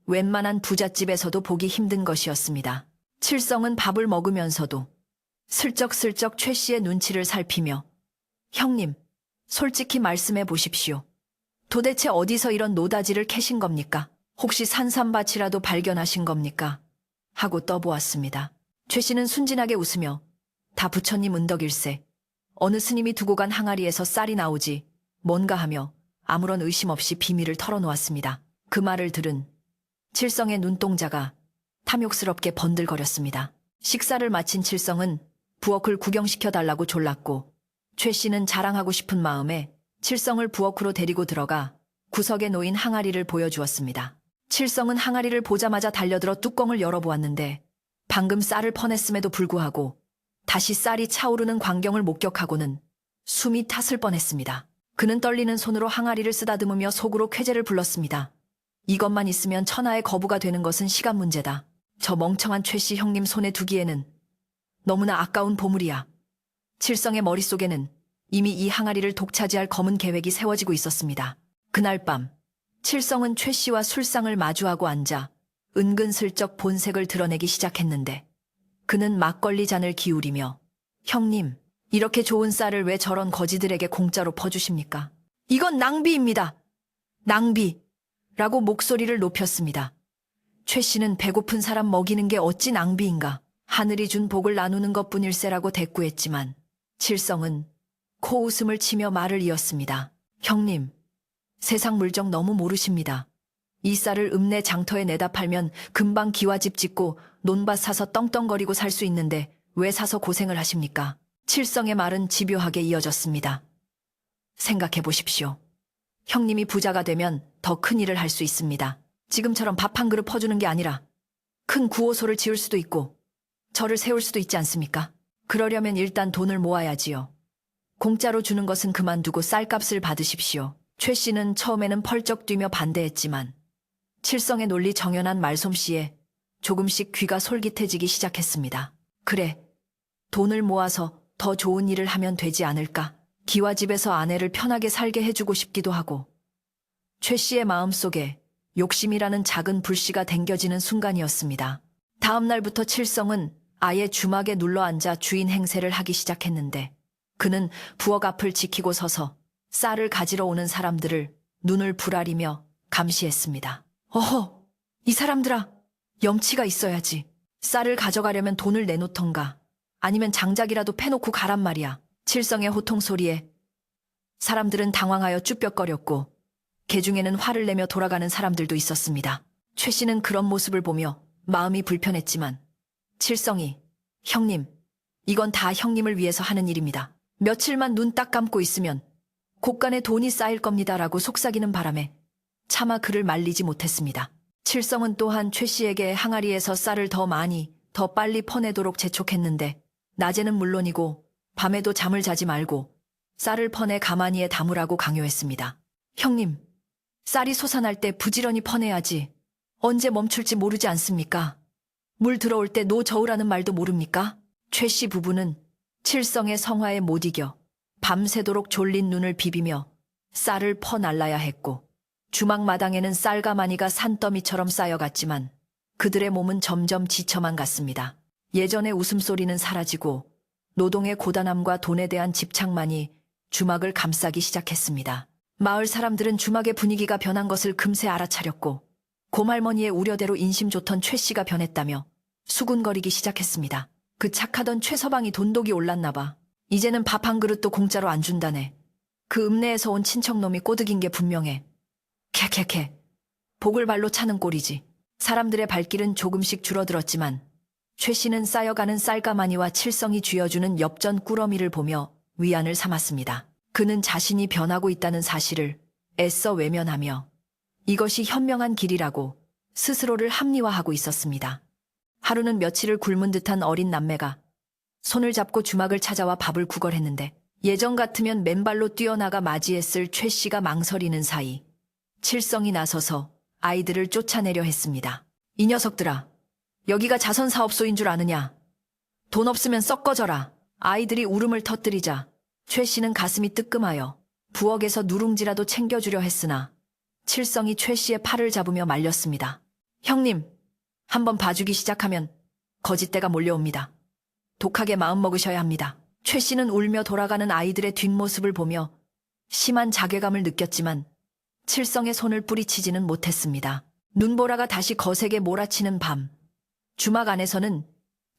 웬만한 부잣집에서도 보기 힘든 것이었습니다. 칠성은 밥을 먹으면서도 슬쩍슬쩍 최 씨의 눈치를 살피며 형님, 솔직히 말씀해 보십시오. 도대체 어디서 이런 노다지를 캐신 겁니까? 혹시 산삼밭이라도 발견하신 겁니까? 하고 떠보았습니다. 최 씨는 순진하게 웃으며 다 부처님 은덕일세. 어느 스님이 두고 간 항아리에서 쌀이 나오지 뭔가 하며 아무런 의심 없이 비밀을 털어놓았습니다. 그 말을 들은 칠성의 눈동자가 탐욕스럽게 번들거렸습니다. 식사를 마친 칠성은 부엌을 구경시켜달라고 졸랐고 최 씨는 자랑하고 싶은 마음에 칠성을 부엌으로 데리고 들어가 구석에 놓인 항아리를 보여주었습니다. 칠성은 항아리를 보자마자 달려들어 뚜껑을 열어보았는데 방금 쌀을 퍼냈음에도 불구하고 다시 쌀이 차오르는 광경을 목격하고는 숨이 탔을 뻔했습니다. 그는 떨리는 손으로 항아리를 쓰다듬으며 속으로 쾌재를 불렀습니다. 이것만 있으면 천하의 거부가 되는 것은 시간 문제다. 저 멍청한 최씨 형님 손에 두기에는 너무나 아까운 보물이야. 칠성의 머릿속에는 이미 이 항아리를 독차지할 검은 계획이 세워지고 있었습니다. 그날 밤 칠성은 최씨와 술상을 마주하고 앉아 은근슬쩍 본색을 드러내기 시작했는데 그는 막걸리 잔을 기울이며 형님, 이렇게 좋은 쌀을 왜 저런 거지들에게 공짜로 퍼주십니까? 이건 낭비입니다. 낭비! 라고 목소리를 높였습니다. 최 씨는 배고픈 사람 먹이는 게 어찌 낭비인가? 하늘이 준 복을 나누는 것뿐일세라고 대꾸했지만 칠성은 코웃음을 치며 말을 이었습니다. 형님, 세상 물정 너무 모르십니다. 이 쌀을 읍내 장터에 내다 팔면 금방 기와집 짓고 논밭 사서 떵떵거리고 살 수 있는데 왜 사서 고생을 하십니까? 칠성의 말은 집요하게 이어졌습니다. 생각해 보십시오. 형님이 부자가 되면 더 큰 일을 할 수 있습니다. 지금처럼 밥 한 그릇 퍼주는 게 아니라 큰 구호소를 지을 수도 있고 절을 세울 수도 있지 않습니까? 그러려면 일단 돈을 모아야지요. 공짜로 주는 것은 그만두고 쌀값을 받으십시오. 최 씨는 처음에는 펄쩍 뛰며 반대했지만 칠성의 논리 정연한 말솜씨에 조금씩 귀가 솔깃해지기 시작했습니다. 그래, 돈을 모아서 더 좋은 일을 하면 되지 않을까? 기와집에서 아내를 편하게 살게 해주고 싶기도 하고 최 씨의 마음속에 욕심이라는 작은 불씨가 댕겨지는 순간이었습니다. 다음 날부터 칠성은 아예 주막에 눌러앉아 주인 행세를 하기 시작했는데 그는 부엌 앞을 지키고 서서 쌀을 가지러 오는 사람들을 눈을 부라리며 감시했습니다. 어허, 이 사람들아, 염치가 있어야지. 쌀을 가져가려면 돈을 내놓던가 아니면 장작이라도 패놓고 가란 말이야. 칠성의 호통 소리에 사람들은 당황하여 쭈뼛거렸고 개중에는 화를 내며 돌아가는 사람들도 있었습니다. 최 씨는 그런 모습을 보며 마음이 불편했지만 칠성이 형님, 이건 다 형님을 위해서 하는 일입니다. 며칠만 눈 딱 감고 있으면 곳간에 돈이 쌓일 겁니다라고 속삭이는 바람에 차마 그를 말리지 못했습니다. 칠성은 또한 최 씨에게 항아리에서 쌀을 더 많이, 더 빨리 퍼내도록 재촉했는데 낮에는 물론이고 밤에도 잠을 자지 말고 쌀을 퍼내 가마니에 담으라고 강요했습니다. 형님, 쌀이 솟아날 때 부지런히 퍼내야지. 언제 멈출지 모르지 않습니까? 물 들어올 때 노 저으라는 말도 모릅니까? 최 씨 부부는 칠성의 성화에 못 이겨 밤새도록 졸린 눈을 비비며 쌀을 퍼날라야 했고 주막 마당에는 쌀가마니가 산더미처럼 쌓여갔지만 그들의 몸은 점점 지쳐만 갔습니다. 예전의 웃음소리는 사라지고 노동의 고단함과 돈에 대한 집착만이 주막을 감싸기 시작했습니다. 마을 사람들은 주막의 분위기가 변한 것을 금세 알아차렸고 고말머니의 우려대로 인심 좋던 최 씨가 변했다며 수군거리기 시작했습니다. 그 착하던 최서방이 돈독이 올랐나 봐. 이제는 밥 한 그릇도 공짜로 안 준다네. 그 읍내에서 온 친척놈이 꼬드긴 게 분명해. 캐캐캐. 복을 발로 차는 꼴이지. 사람들의 발길은 조금씩 줄어들었지만 최 씨는 쌓여가는 쌀가마니와 칠성이 쥐어주는 엽전 꾸러미를 보며 위안을 삼았습니다. 그는 자신이 변하고 있다는 사실을 애써 외면하며 이것이 현명한 길이라고 스스로를 합리화하고 있었습니다. 하루는 며칠을 굶은 듯한 어린 남매가 손을 잡고 주막을 찾아와 밥을 구걸했는데 예전 같으면 맨발로 뛰어나가 맞이했을 최 씨가 망설이는 사이 칠성이 나서서 아이들을 쫓아내려 했습니다. 이 녀석들아, 여기가 자선사업소인 줄 아느냐? 돈 없으면 썩 꺼져라. 아이들이 울음을 터뜨리자 최 씨는 가슴이 뜨끔하여 부엌에서 누룽지라도 챙겨주려 했으나 칠성이 최 씨의 팔을 잡으며 말렸습니다. 형님, 한번 봐주기 시작하면 거짓대가 몰려옵니다. 독하게 마음먹으셔야 합니다. 최 씨는 울며 돌아가는 아이들의 뒷모습을 보며 심한 자괴감을 느꼈지만 칠성의 손을 뿌리치지는 못했습니다. 눈보라가 다시 거세게 몰아치는 밤, 주막 안에서는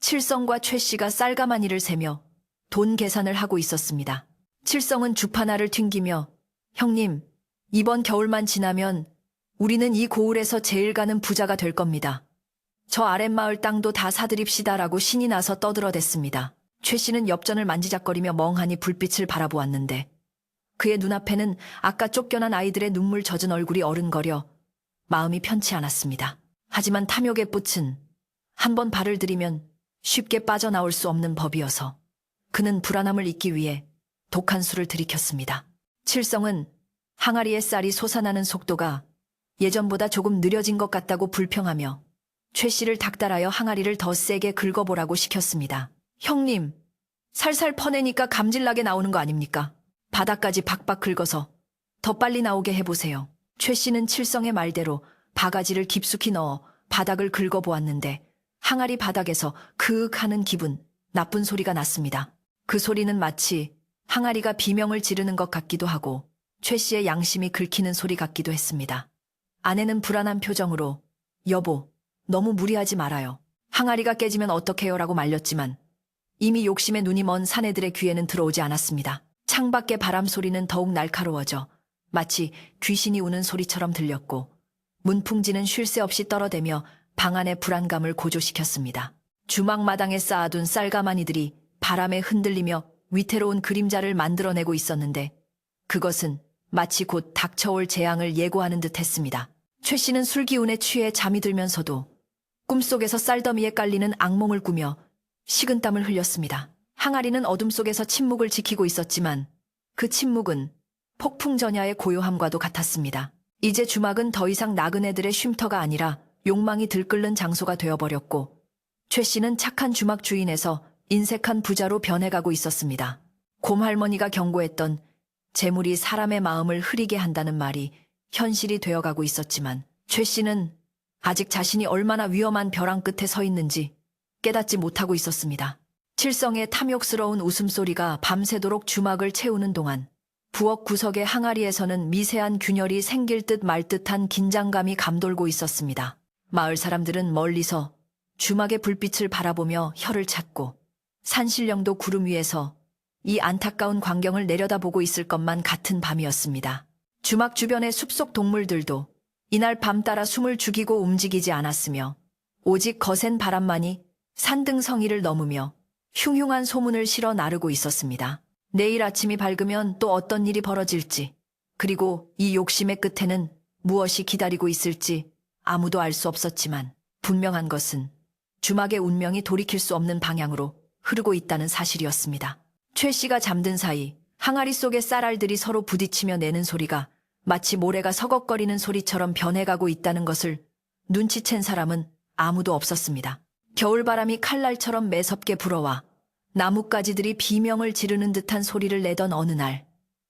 칠성과 최 씨가 쌀가마니를 세며 돈 계산을 하고 있었습니다. 칠성은 주파나를 튕기며 형님, 이번 겨울만 지나면 우리는 이 고을에서 제일 가는 부자가 될 겁니다. 저 아랫마을 땅도 다 사드립시다라고 신이 나서 떠들어댔습니다. 최 씨는 엽전을 만지작거리며 멍하니 불빛을 바라보았는데 그의 눈앞에는 아까 쫓겨난 아이들의 눈물 젖은 얼굴이 어른거려 마음이 편치 않았습니다. 하지만 탐욕의 붓은 한번 발을 들이면 쉽게 빠져나올 수 없는 법이어서 그는 불안함을 잊기 위해 독한 술을 들이켰습니다. 칠성은 항아리에 쌀이 솟아나는 속도가 예전보다 조금 느려진 것 같다고 불평하며 최 씨를 닥달하여 항아리를 더 세게 긁어보라고 시켰습니다. 형님, 살살 퍼내니까 감질나게 나오는 거 아닙니까? 바닥까지 박박 긁어서 더 빨리 나오게 해보세요. 최 씨는 칠성의 말대로 바가지를 깊숙이 넣어 바닥을 긁어보았는데 항아리 바닥에서 크윽 하는 기분 나쁜 소리가 났습니다. 그 소리는 마치 항아리가 비명을 지르는 것 같기도 하고 최 씨의 양심이 긁히는 소리 같기도 했습니다. 아내는 불안한 표정으로 여보, 너무 무리하지 말아요. 항아리가 깨지면 어떡해요? 라고 말렸지만 이미 욕심에 눈이 먼 사내들의 귀에는 들어오지 않았습니다. 창밖의 바람 소리는 더욱 날카로워져 마치 귀신이 우는 소리처럼 들렸고 문풍지는 쉴 새 없이 떨어대며 방 안의 불안감을 고조시켰습니다. 주막마당에 쌓아둔 쌀가마니들이 바람에 흔들리며 위태로운 그림자를 만들어내고 있었는데 그것은 마치 곧 닥쳐올 재앙을 예고하는 듯 했습니다. 최 씨는 술기운에 취해 잠이 들면서도 꿈속에서 쌀더미에 깔리는 악몽을 꾸며 식은땀을 흘렸습니다. 항아리는 어둠 속에서 침묵을 지키고 있었지만 그 침묵은 폭풍전야의 고요함과도 같았습니다. 이제 주막은 더 이상 나그네들의 쉼터가 아니라 욕망이 들끓는 장소가 되어버렸고 최 씨는 착한 주막 주인에서 인색한 부자로 변해가고 있었습니다. 곰할머니가 경고했던 재물이 사람의 마음을 흐리게 한다는 말이 현실이 되어가고 있었지만 최 씨는 아직 자신이 얼마나 위험한 벼랑 끝에 서 있는지 깨닫지 못하고 있었습니다. 칠성의 탐욕스러운 웃음소리가 밤새도록 주막을 채우는 동안 부엌 구석의 항아리에서는 미세한 균열이 생길 듯 말 듯한 긴장감이 감돌고 있었습니다. 마을 사람들은 멀리서 주막의 불빛을 바라보며 혀를 찾고 산신령도 구름 위에서 이 안타까운 광경을 내려다보고 있을 것만 같은 밤이었습니다. 주막 주변의 숲속 동물들도 이날 밤 따라 숨을 죽이고 움직이지 않았으며 오직 거센 바람만이 산등성이를 넘으며 흉흉한 소문을 실어 나르고 있었습니다. 내일 아침이 밝으면 또 어떤 일이 벌어질지, 그리고 이 욕심의 끝에는 무엇이 기다리고 있을지 아무도 알 수 없었지만 분명한 것은 주막의 운명이 돌이킬 수 없는 방향으로 흐르고 있다는 사실이었습니다. 최 씨가 잠든 사이 항아리 속의 쌀알들이 서로 부딪히며 내는 소리가 마치 모래가 서걱거리는 소리처럼 변해가고 있다는 것을 눈치챈 사람은 아무도 없었습니다. 겨울바람이 칼날처럼 매섭게 불어와 나뭇가지들이 비명을 지르는 듯한 소리를 내던 어느 날,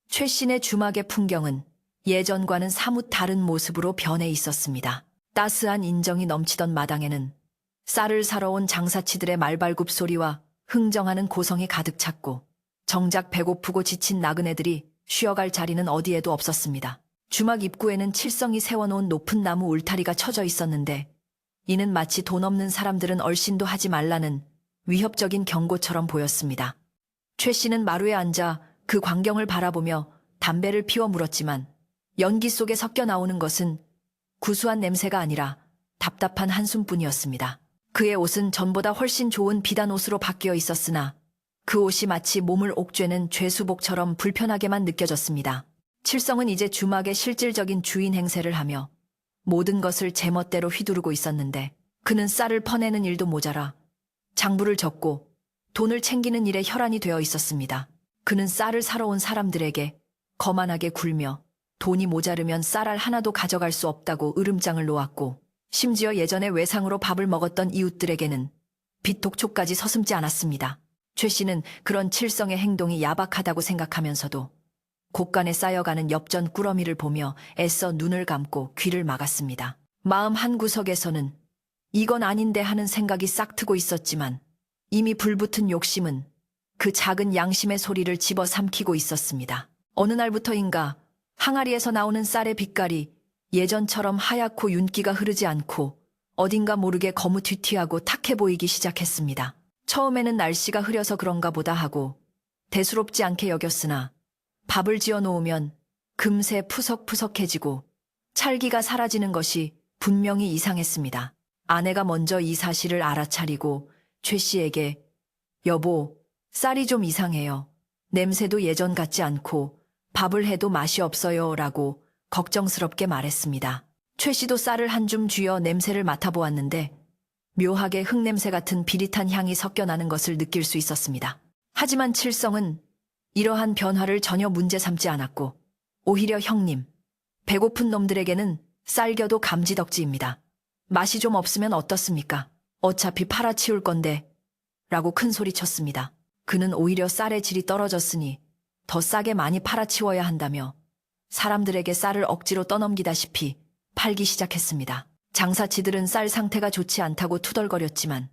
최 씨네 주막의 풍경은 예전과는 사뭇 다른 모습으로 변해 있었습니다. 따스한 인정이 넘치던 마당에는 쌀을 사러 온 장사치들의 말발굽 소리와 흥정하는 고성이 가득 찼고 정작 배고프고 지친 나그네들이 쉬어갈 자리는 어디에도 없었습니다. 주막 입구에는 칠성이 세워놓은 높은 나무 울타리가 쳐져 있었는데 이는 마치 돈 없는 사람들은 얼씬도 하지 말라는 위협적인 경고처럼 보였습니다. 최 씨는 마루에 앉아 그 광경을 바라보며 담배를 피워 물었지만 연기 속에 섞여 나오는 것은 구수한 냄새가 아니라 답답한 한숨뿐이었습니다. 그의 옷은 전보다 훨씬 좋은 비단 옷으로 바뀌어 있었으나 그 옷이 마치 몸을 옥죄는 죄수복처럼 불편하게만 느껴졌습니다. 칠성은 이제 주막의 실질적인 주인 행세를 하며 모든 것을 제멋대로 휘두르고 있었는데 그는 쌀을 퍼내는 일도 모자라 장부를 적고 돈을 챙기는 일에 혈안이 되어 있었습니다. 그는 쌀을 사러 온 사람들에게 거만하게 굴며 돈이 모자르면 쌀알 하나도 가져갈 수 없다고 으름장을 놓았고 심지어 예전에 외상으로 밥을 먹었던 이웃들에게는 빚독촉까지 서슴지 않았습니다. 최 씨는 그런 칠성의 행동이 야박하다고 생각하면서도 곳간에 쌓여가는 엽전 꾸러미를 보며 애써 눈을 감고 귀를 막았습니다. 마음 한구석에서는 이건 아닌데 하는 생각이 싹트고 있었지만 이미 불붙은 욕심은 그 작은 양심의 소리를 집어삼키고 있었습니다. 어느 날부터인가 항아리에서 나오는 쌀의 빛깔이 예전처럼 하얗고 윤기가 흐르지 않고 어딘가 모르게 거무튀튀하고 탁해 보이기 시작했습니다. 처음에는 날씨가 흐려서 그런가 보다 하고 대수롭지 않게 여겼으나 밥을 지어 놓으면 금세 푸석푸석해지고 찰기가 사라지는 것이 분명히 이상했습니다. 아내가 먼저 이 사실을 알아차리고 최 씨에게 여보, 쌀이 좀 이상해요. 냄새도 예전 같지 않고 밥을 해도 맛이 없어요 라고 걱정스럽게 말했습니다. 최 씨도 쌀을 한 줌 쥐어 냄새를 맡아보았는데 묘하게 흙냄새 같은 비릿한 향이 섞여 나는 것을 느낄 수 있었습니다. 하지만 칠성은 이러한 변화를 전혀 문제 삼지 않았고 오히려 형님, 배고픈 놈들에게는 쌀겨도 감지덕지입니다. 맛이 좀 없으면 어떻습니까? 어차피 팔아치울 건데 라고 큰 소리 쳤습니다. 그는 오히려 쌀의 질이 떨어졌으니 더 싸게 많이 팔아치워야 한다며 사람들에게 쌀을 억지로 떠넘기다시피 팔기 시작했습니다. 장사치들은 쌀 상태가 좋지 않다고 투덜거렸지만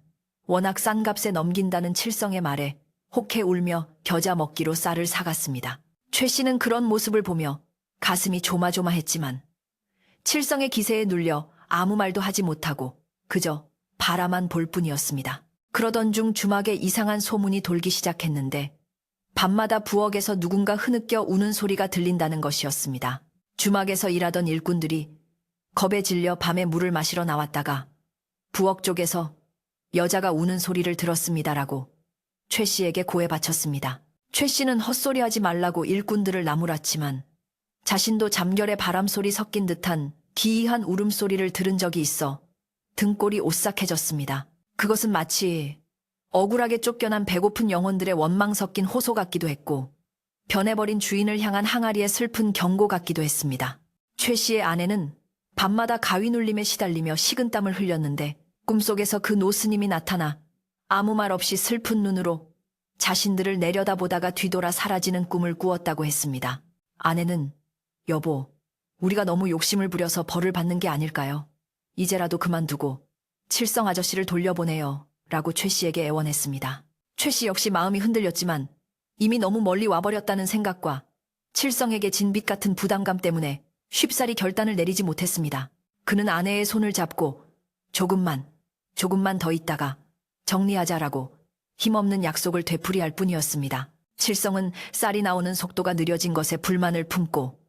워낙 싼 값에 넘긴다는 칠성의 말에 혹해 울며 겨자 먹기로 쌀을 사갔습니다. 최 씨는 그런 모습을 보며 가슴이 조마조마했지만 칠성의 기세에 눌려 아무 말도 하지 못하고 그저 바라만 볼 뿐이었습니다. 그러던 중 주막에 이상한 소문이 돌기 시작했는데 밤마다 부엌에서 누군가 흐느껴 우는 소리가 들린다는 것이었습니다. 주막에서 일하던 일꾼들이 겁에 질려 밤에 물을 마시러 나왔다가 부엌 쪽에서 여자가 우는 소리를 들었습니다라고 최 씨에게 고해 바쳤습니다. 최 씨는 헛소리하지 말라고 일꾼들을 나무랐지만 자신도 잠결에 바람소리 섞인 듯한 기이한 울음소리를 들은 적이 있어 등골이 오싹해졌습니다. 그것은 마치 억울하게 쫓겨난 배고픈 영혼들의 원망 섞인 호소 같기도 했고 변해버린 주인을 향한 항아리의 슬픈 경고 같기도 했습니다. 최 씨의 아내는 밤마다 가위 눌림에 시달리며 식은땀을 흘렸는데 꿈속에서 그 노스님이 나타나 아무 말 없이 슬픈 눈으로 자신들을 내려다보다가 뒤돌아 사라지는 꿈을 꾸었다고 했습니다. 아내는 여보, 우리가 너무 욕심을 부려서 벌을 받는 게 아닐까요? 이제라도 그만두고 칠성 아저씨를 돌려보내요 라고 최 씨에게 애원했습니다. 최 씨 역시 마음이 흔들렸지만 이미 너무 멀리 와버렸다는 생각과 칠성에게 진 빚 같은 부담감 때문에 쉽사리 결단을 내리지 못했습니다. 그는 아내의 손을 잡고 조금만 더 있다가 정리하자라고 힘없는 약속을 되풀이할 뿐이었습니다. 칠성은 쌀이 나오는 속도가 느려진 것에 불만을 품고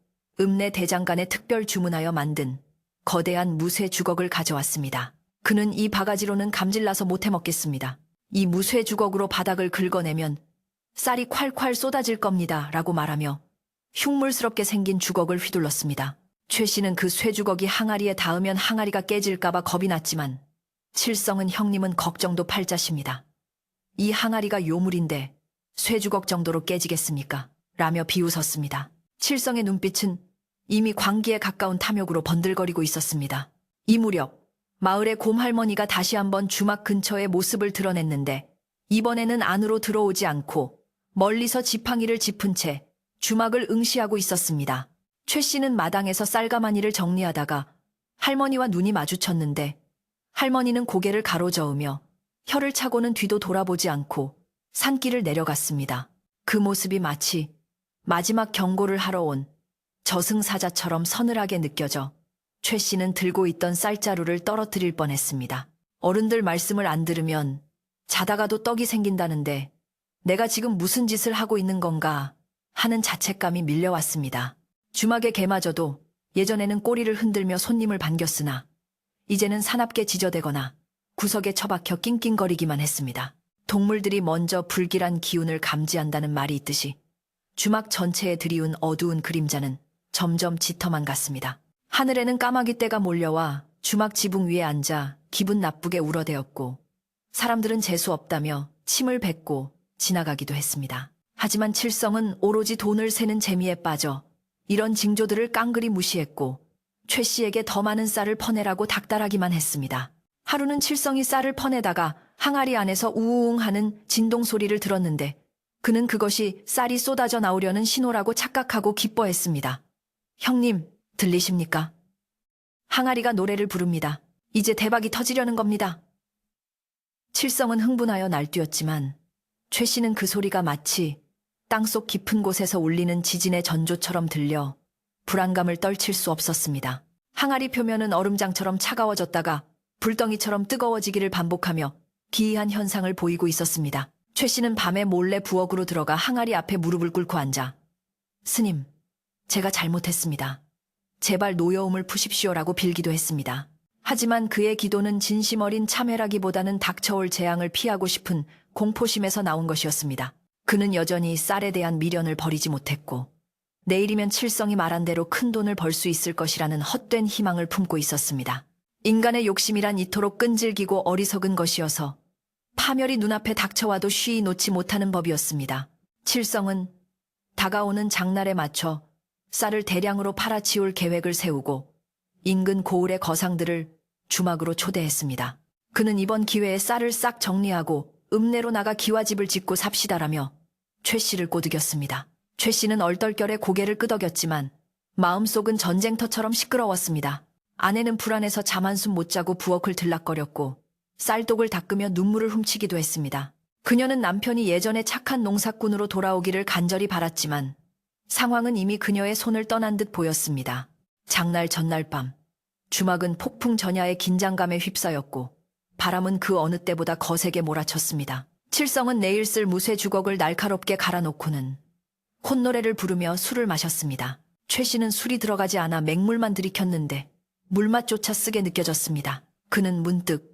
읍내 대장간에 특별 주문하여 만든 거대한 무쇠 주걱을 가져왔습니다. 그는 이 바가지로는 감질나서 못해 먹겠습니다. 이 무쇠 주걱으로 바닥을 긁어내면 쌀이 콸콸 쏟아질 겁니다. 라고 말하며 흉물스럽게 생긴 주걱을 휘둘렀습니다. 최 씨는 그 쇠주걱이 항아리에 닿으면 항아리가 깨질까봐 겁이 났지만 칠성은 형님은 걱정도 팔자십니다. 이 항아리가 요물인데 쇠주걱 정도로 깨지겠습니까? 라며 비웃었습니다. 칠성의 눈빛은 이미 광기에 가까운 탐욕으로 번들거리고 있었습니다. 이 무렵 마을의 곰할머니가 다시 한번 주막 근처에 모습을 드러냈는데 이번에는 안으로 들어오지 않고 멀리서 지팡이를 짚은 채 주막을 응시하고 있었습니다. 최 씨는 마당에서 쌀가마니를 정리하다가 할머니와 눈이 마주쳤는데 할머니는 고개를 가로저으며 혀를 차고는 뒤도 돌아보지 않고 산길을 내려갔습니다. 그 모습이 마치 마지막 경고를 하러 온 저승사자처럼 서늘하게 느껴져 최 씨는 들고 있던 쌀자루를 떨어뜨릴 뻔했습니다. 어른들 말씀을 안 들으면 자다가도 떡이 생긴다는데 내가 지금 무슨 짓을 하고 있는 건가 하는 자책감이 밀려왔습니다. 주막의 개마저도 예전에는 꼬리를 흔들며 손님을 반겼으나 이제는 사납게 지저대거나 구석에 처박혀 낑낑거리기만 했습니다. 동물들이 먼저 불길한 기운을 감지한다는 말이 있듯이 주막 전체에 들이운 어두운 그림자는 점점 짙어만 갔습니다. 하늘에는 까마귀 떼가 몰려와 주막 지붕 위에 앉아 기분 나쁘게 울어대었고 사람들은 재수 없다며 침을 뱉고 지나가기도 했습니다. 하지만 칠성은 오로지 돈을 세는 재미에 빠져 이런 징조들을 깡그리 무시했고 최 씨에게 더 많은 쌀을 퍼내라고 닥달하기만 했습니다. 하루는 칠성이 쌀을 퍼내다가 항아리 안에서 우웅 하는 진동 소리를 들었는데 그는 그것이 쌀이 쏟아져 나오려는 신호라고 착각하고 기뻐했습니다. 형님, 들리십니까? 항아리가 노래를 부릅니다. 이제 대박이 터지려는 겁니다. 칠성은 흥분하여 날뛰었지만 최 씨는 그 소리가 마치 땅속 깊은 곳에서 울리는 지진의 전조처럼 들려 불안감을 떨칠 수 없었습니다. 항아리 표면은 얼음장처럼 차가워졌다가 불덩이처럼 뜨거워지기를 반복하며 기이한 현상을 보이고 있었습니다. 최 씨는 밤에 몰래 부엌으로 들어가 항아리 앞에 무릎을 꿇고 앉아 스님, 제가 잘못했습니다. 제발 노여움을 푸십시오라고 빌기도 했습니다. 하지만 그의 기도는 진심 어린 참회라기보다는 닥쳐올 재앙을 피하고 싶은 공포심에서 나온 것이었습니다. 그는 여전히 쌀에 대한 미련을 버리지 못했고 내일이면 칠성이 말한 대로 큰 돈을 벌 수 있을 것이라는 헛된 희망을 품고 있었습니다. 인간의 욕심이란 이토록 끈질기고 어리석은 것이어서 파멸이 눈앞에 닥쳐와도 쉬이 놓지 못하는 법이었습니다. 칠성은 다가오는 장날에 맞춰 쌀을 대량으로 팔아치울 계획을 세우고 인근 고을의 거상들을 주막으로 초대했습니다. 그는 이번 기회에 쌀을 싹 정리하고 읍내로 나가 기와집을 짓고 삽시다라며 최 씨를 꼬드겼습니다. 최 씨는 얼떨결에 고개를 끄덕였지만 마음속은 전쟁터처럼 시끄러웠습니다. 아내는 불안해서 잠 한숨 못 자고 부엌을 들락거렸고 쌀독을 닦으며 눈물을 훔치기도 했습니다. 그녀는 남편이 예전에 착한 농사꾼으로 돌아오기를 간절히 바랐지만 상황은 이미 그녀의 손을 떠난 듯 보였습니다. 장날 전날 밤, 주막은 폭풍 전야의 긴장감에 휩싸였고 바람은 그 어느 때보다 거세게 몰아쳤습니다. 칠성은 내일 쓸 무쇠 주걱을 날카롭게 갈아놓고는 콧노래를 부르며 술을 마셨습니다. 최 씨는 술이 들어가지 않아 맹물만 들이켰는데 물맛조차 쓰게 느껴졌습니다. 그는 문득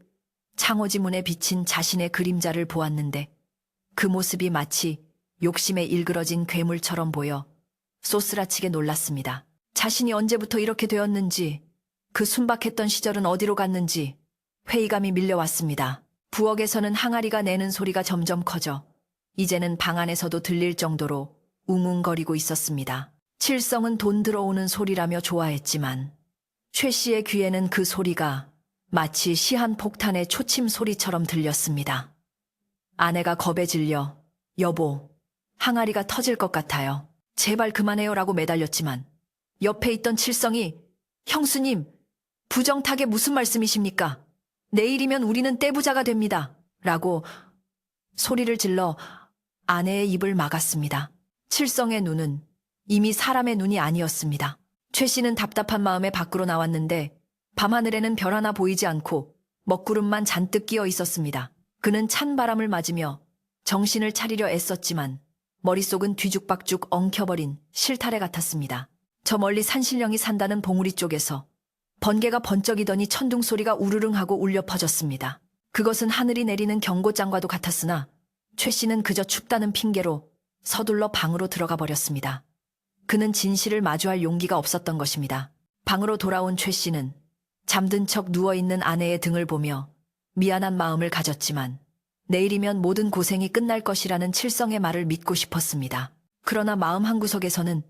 창호지 문에 비친 자신의 그림자를 보았는데 그 모습이 마치 욕심에 일그러진 괴물처럼 보여 쏘스라치게 놀랐습니다. 자신이 언제부터 이렇게 되었는지, 그 순박했던 시절은 어디로 갔는지 회의감이 밀려왔습니다. 부엌에서는 항아리가 내는 소리가 점점 커져 이제는 방 안에서도 들릴 정도로 웅웅거리고 있었습니다. 칠성은 돈 들어오는 소리라며 좋아했지만 최 씨의 귀에는 그 소리가 마치 시한폭탄의 초침 소리처럼 들렸습니다. 아내가 겁에 질려 여보, 항아리가 터질 것 같아요. 제발 그만해요라고 매달렸지만 옆에 있던 칠성이 형수님, 부정타게 무슨 말씀이십니까? 내일이면 우리는 떼부자가 됩니다. 라고 소리를 질러 아내의 입을 막았습니다. 칠성의 눈은 이미 사람의 눈이 아니었습니다. 최 씨는 답답한 마음에 밖으로 나왔는데 밤하늘에는 별 하나 보이지 않고 먹구름만 잔뜩 끼어 있었습니다. 그는 찬 바람을 맞으며 정신을 차리려 애썼지만 머릿속은 뒤죽박죽 엉켜버린 실타래 같았습니다. 저 멀리 산신령이 산다는 봉우리 쪽에서 번개가 번쩍이더니 천둥 소리가 우르릉하고 울려 퍼졌습니다. 그것은 하늘이 내리는 경고장과도 같았으나 최 씨는 그저 춥다는 핑계로 서둘러 방으로 들어가 버렸습니다. 그는 진실을 마주할 용기가 없었던 것입니다. 방으로 돌아온 최 씨는 잠든 척 누워있는 아내의 등을 보며 미안한 마음을 가졌지만 내일이면 모든 고생이 끝날 것이라는 칠성의 말을 믿고 싶었습니다. 그러나 마음 한구석에서는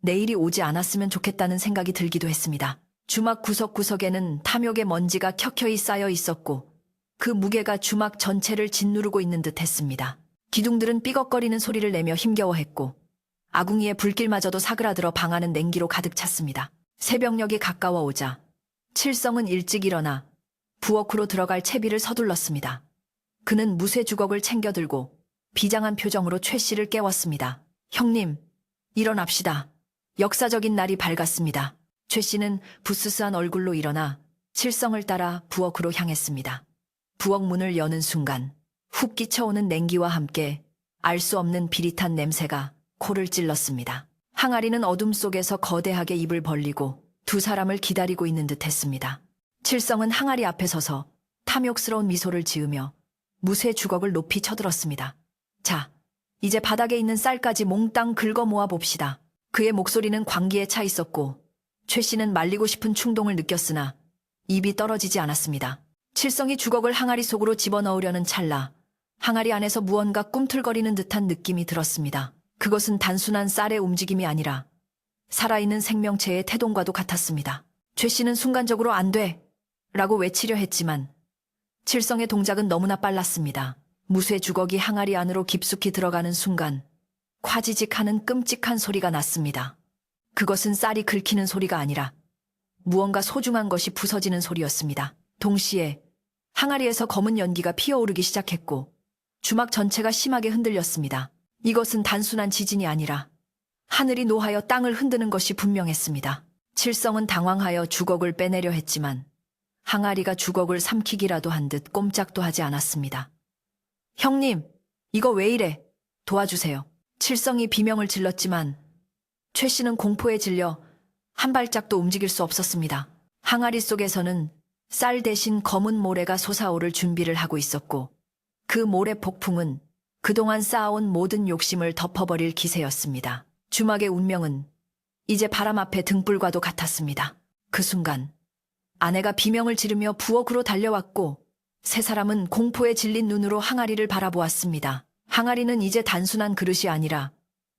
내일이 오지 않았으면 좋겠다는 생각이 들기도 했습니다. 주막 구석구석에는 탐욕의 먼지가 켜켜이 쌓여 있었고 그 무게가 주막 전체를 짓누르고 있는 듯 했습니다. 기둥들은 삐걱거리는 소리를 내며 힘겨워했고 아궁이의 불길마저도 사그라들어 방 안은 냉기로 가득 찼습니다. 새벽녘이 가까워오자 칠성은 일찍 일어나 부엌으로 들어갈 채비를 서둘렀습니다. 그는 무쇠 주걱을 챙겨들고 비장한 표정으로 최 씨를 깨웠습니다. 형님, 일어납시다. 역사적인 날이 밝았습니다. 최 씨는 부스스한 얼굴로 일어나 칠성을 따라 부엌으로 향했습니다. 부엌 문을 여는 순간 훅 끼쳐오는 냉기와 함께 알 수 없는 비릿한 냄새가 코를 찔렀습니다. 항아리는 어둠 속에서 거대하게 입을 벌리고 두 사람을 기다리고 있는 듯 했습니다. 칠성은 항아리 앞에 서서 탐욕스러운 미소를 지으며 무쇠 주걱을 높이 쳐들었습니다. 자, 이제 바닥에 있는 쌀까지 몽땅 긁어 모아 봅시다. 그의 목소리는 광기에 차 있었고 최 씨는 말리고 싶은 충동을 느꼈으나 입이 떨어지지 않았습니다. 칠성이 주걱을 항아리 속으로 집어넣으려는 찰나 항아리 안에서 무언가 꿈틀거리는 듯한 느낌이 들었습니다. 그것은 단순한 쌀의 움직임이 아니라 살아있는 생명체의 태동과도 같았습니다. 최 씨는 순간적으로 안 돼! 라고 외치려 했지만 칠성의 동작은 너무나 빨랐습니다. 무쇠 주걱이 항아리 안으로 깊숙이 들어가는 순간 콰지직하는 끔찍한 소리가 났습니다. 그것은 쌀이 긁히는 소리가 아니라 무언가 소중한 것이 부서지는 소리였습니다. 동시에 항아리에서 검은 연기가 피어오르기 시작했고 주막 전체가 심하게 흔들렸습니다. 이것은 단순한 지진이 아니라 하늘이 노하여 땅을 흔드는 것이 분명했습니다. 칠성은 당황하여 주걱을 빼내려 했지만 항아리가 주걱을 삼키기라도 한 듯 꼼짝도 하지 않았습니다. 형님, 이거 왜 이래? 도와주세요. 칠성이 비명을 질렀지만 최 씨는 공포에 질려 한 발짝도 움직일 수 없었습니다. 항아리 속에서는 쌀 대신 검은 모래가 솟아오를 준비를 하고 있었고 그 모래 폭풍은 그동안 쌓아온 모든 욕심을 덮어버릴 기세였습니다. 주막의 운명은 이제 바람 앞에 등불과도 같았습니다. 그 순간 아내가 비명을 지르며 부엌으로 달려왔고 세 사람은 공포에 질린 눈으로 항아리를 바라보았습니다. 항아리는 이제 단순한 그릇이 아니라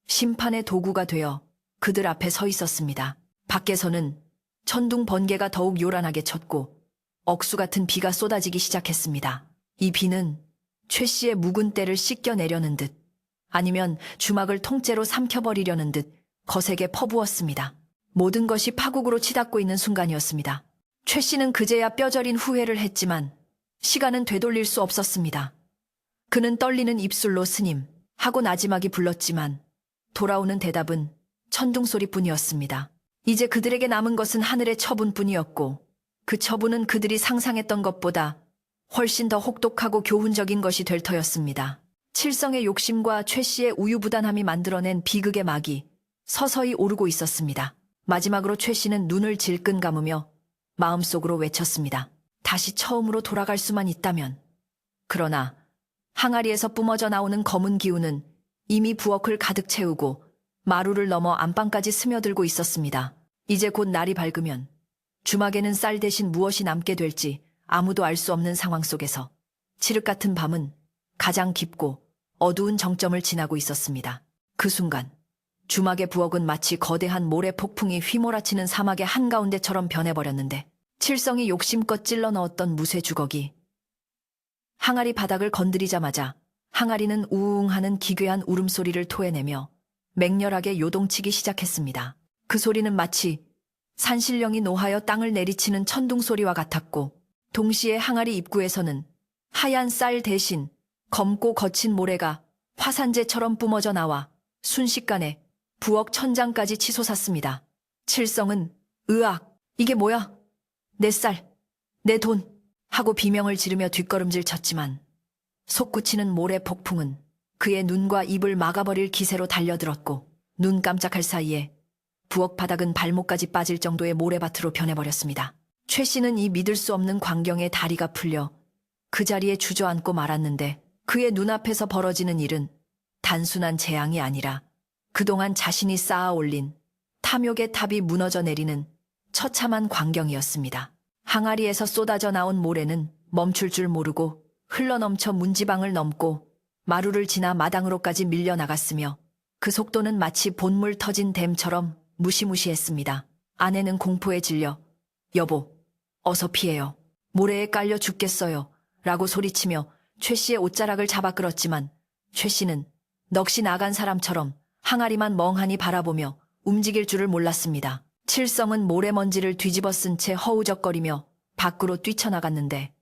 심판의 도구가 되어 그들 앞에 서 있었습니다. 밖에서는 천둥 번개가 더욱 요란하게 쳤고 억수 같은 비가 쏟아지기 시작했습니다. 이 비는 최 씨의 묵은 때를 씻겨내려는 듯 아니면 주막을 통째로 삼켜버리려는 듯 거세게 퍼부었습니다. 모든 것이 파국으로 치닫고 있는 순간이었습니다. 최 씨는 그제야 뼈저린 후회를 했지만 시간은 되돌릴 수 없었습니다. 그는 떨리는 입술로 스님 하고 나지막이 불렀지만 돌아오는 대답은 천둥 소리뿐이었습니다. 이제 그들에게 남은 것은 하늘의 처분뿐이었고 그 처분은 그들이 상상했던 것보다 훨씬 더 혹독하고 교훈적인 것이 될 터였습니다. 칠성의 욕심과 최 씨의 우유부단함이 만들어낸 비극의 막이 서서히 오르고 있었습니다. 마지막으로 최 씨는 눈을 질끈 감으며 마음속으로 외쳤습니다. 다시 처음으로 돌아갈 수만 있다면. 그러나 항아리에서 뿜어져 나오는 검은 기운은 이미 부엌을 가득 채우고 마루를 넘어 안방까지 스며들고 있었습니다. 이제 곧 날이 밝으면 주막에는 쌀 대신 무엇이 남게 될지 아무도 알 수 없는 상황 속에서 칠흑 같은 밤은 가장 깊고 어두운 정점을 지나고 있었습니다. 그 순간 주막의 부엌은 마치 거대한 모래 폭풍이 휘몰아치는 사막의 한가운데처럼 변해버렸는데 칠성이 욕심껏 찔러 넣었던 무쇠 주걱이 항아리 바닥을 건드리자마자 항아리는 우웅 하는 기괴한 울음소리를 토해내며 맹렬하게 요동치기 시작했습니다. 그 소리는 마치 산신령이 노하여 땅을 내리치는 천둥 소리와 같았고 동시에 항아리 입구에서는 하얀 쌀 대신 검고 거친 모래가 화산재처럼 뿜어져 나와 순식간에 부엌 천장까지 치솟았습니다. 칠성은 으악, 이게 뭐야? 내 쌀, 내 돈 하고 비명을 지르며 뒷걸음질 쳤지만 솟구치는 모래 폭풍은 그의 눈과 입을 막아버릴 기세로 달려들었고 눈 깜짝할 사이에 부엌 바닥은 발목까지 빠질 정도의 모래밭으로 변해버렸습니다. 최 씨는 이 믿을 수 없는 광경에 다리가 풀려 그 자리에 주저앉고 말았는데 그의 눈앞에서 벌어지는 일은 단순한 재앙이 아니라 그동안 자신이 쌓아 올린 탐욕의 탑이 무너져 내리는 처참한 광경이었습니다. 항아리에서 쏟아져 나온 모래는 멈출 줄 모르고 흘러넘쳐 문지방을 넘고 마루를 지나 마당으로까지 밀려나갔으며 그 속도는 마치 본물 터진 댐처럼 무시무시했습니다. 아내는 공포에 질려 여보, 어서 피해요. 모래에 깔려 죽겠어요. 라고 소리치며 최 씨의 옷자락을 잡아 끌었지만 최 씨는 넋이 나간 사람처럼 항아리만 멍하니 바라보며 움직일 줄을 몰랐습니다. 칠성은 모래먼지를 뒤집어 쓴 채 허우적거리며 밖으로 뛰쳐나갔는데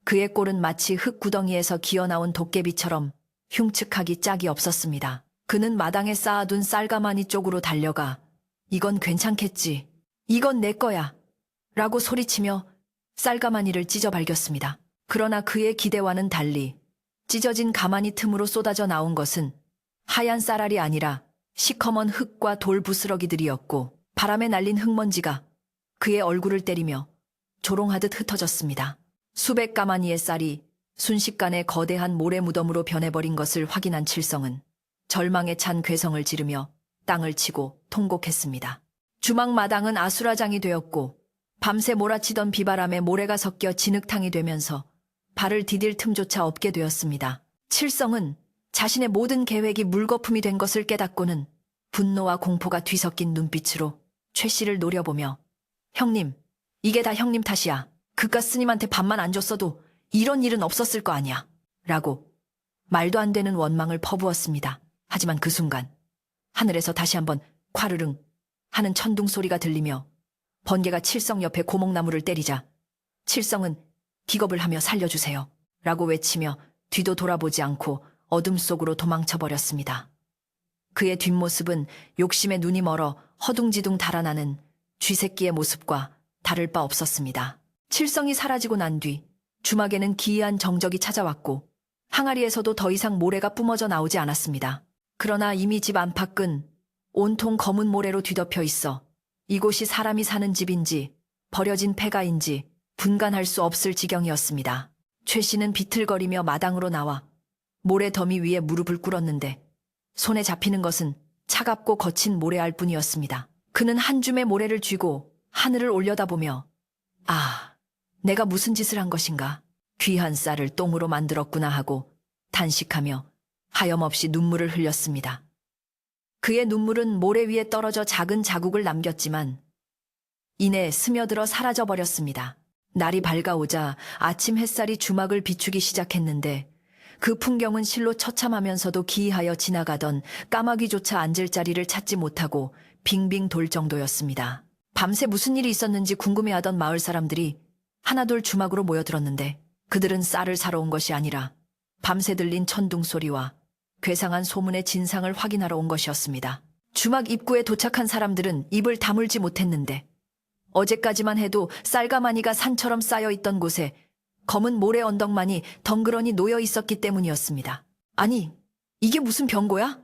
그의 꼴은 마치 흙구덩이에서 기어나온 도깨비처럼 흉측하기 짝이 없었습니다. 그는 마당에 쌓아둔 쌀가마니 쪽으로 달려가 이건 괜찮겠지. 이건 내 거야. 라고 소리치며 쌀가마니를 찢어 발겼습니다. 그러나 그의 기대와는 달리 찢어진 가마니 틈으로 쏟아져 나온 것은 하얀 쌀알이 아니라 시커먼 흙과 돌 부스러기들이었고 바람에 날린 흙먼지가 그의 얼굴을 때리며 조롱하듯 흩어졌습니다. 수백 가마니의 쌀이 순식간에 거대한 모래 무덤으로 변해버린 것을 확인한 칠성은 절망에 찬 괴성을 지르며 땅을 치고 통곡했습니다. 주막 마당은 아수라장이 되었고 밤새 몰아치던 비바람에 모래가 섞여 진흙탕이 되면서 발을 디딜 틈조차 없게 되었습니다. 칠성은 자신의 모든 계획이 물거품이 된 것을 깨닫고는 분노와 공포가 뒤섞인 눈빛으로 최 씨를 노려보며 형님, 이게 다 형님 탓이야. 그깟 스님한테 밥만 안 줬어도 이런 일은 없었을 거 아니야. 라고 말도 안 되는 원망을 퍼부었습니다. 하지만 그 순간 하늘에서 다시 한번 콰르릉 하는 천둥 소리가 들리며 번개가 칠성 옆에 고목나무를 때리자 칠성은 기겁을 하며 살려주세요. 라고 외치며 뒤도 돌아보지 않고 어둠 속으로 도망쳐버렸습니다. 그의 뒷모습은 욕심에 눈이 멀어 허둥지둥 달아나는 쥐새끼의 모습과 다를 바 없었습니다. 칠성이 사라지고 난 뒤 주막에는 기이한 정적이 찾아왔고 항아리에서도 더 이상 모래가 뿜어져 나오지 않았습니다. 그러나 이미 집 안팎은 온통 검은 모래로 뒤덮여 있어 이곳이 사람이 사는 집인지 버려진 폐가인지 분간할 수 없을 지경이었습니다. 최 씨는 비틀거리며 마당으로 나와 모래 더미 위에 무릎을 꿇었는데 손에 잡히는 것은 차갑고 거친 모래알 뿐이었습니다. 그는 한 줌의 모래를 쥐고 하늘을 올려다보며 아, 내가 무슨 짓을 한 것인가? 귀한 쌀을 똥으로 만들었구나 하고 탄식하며 하염없이 눈물을 흘렸습니다. 그의 눈물은 모래 위에 떨어져 작은 자국을 남겼지만 이내 스며들어 사라져버렸습니다. 날이 밝아오자 아침 햇살이 주막을 비추기 시작했는데 그 풍경은 실로 처참하면서도 기이하여 지나가던 까마귀조차 앉을 자리를 찾지 못하고 빙빙 돌 정도였습니다. 밤새 무슨 일이 있었는지 궁금해하던 마을 사람들이 하나둘 주막으로 모여들었는데 그들은 쌀을 사러 온 것이 아니라 밤새 들린 천둥 소리와 괴상한 소문의 진상을 확인하러 온 것이었습니다. 주막 입구에 도착한 사람들은 입을 다물지 못했는데 어제까지만 해도 쌀가마니가 산처럼 쌓여 있던 곳에 검은 모래 언덕만이 덩그러니 놓여 있었기 때문이었습니다. 아니, 이게 무슨 병고야?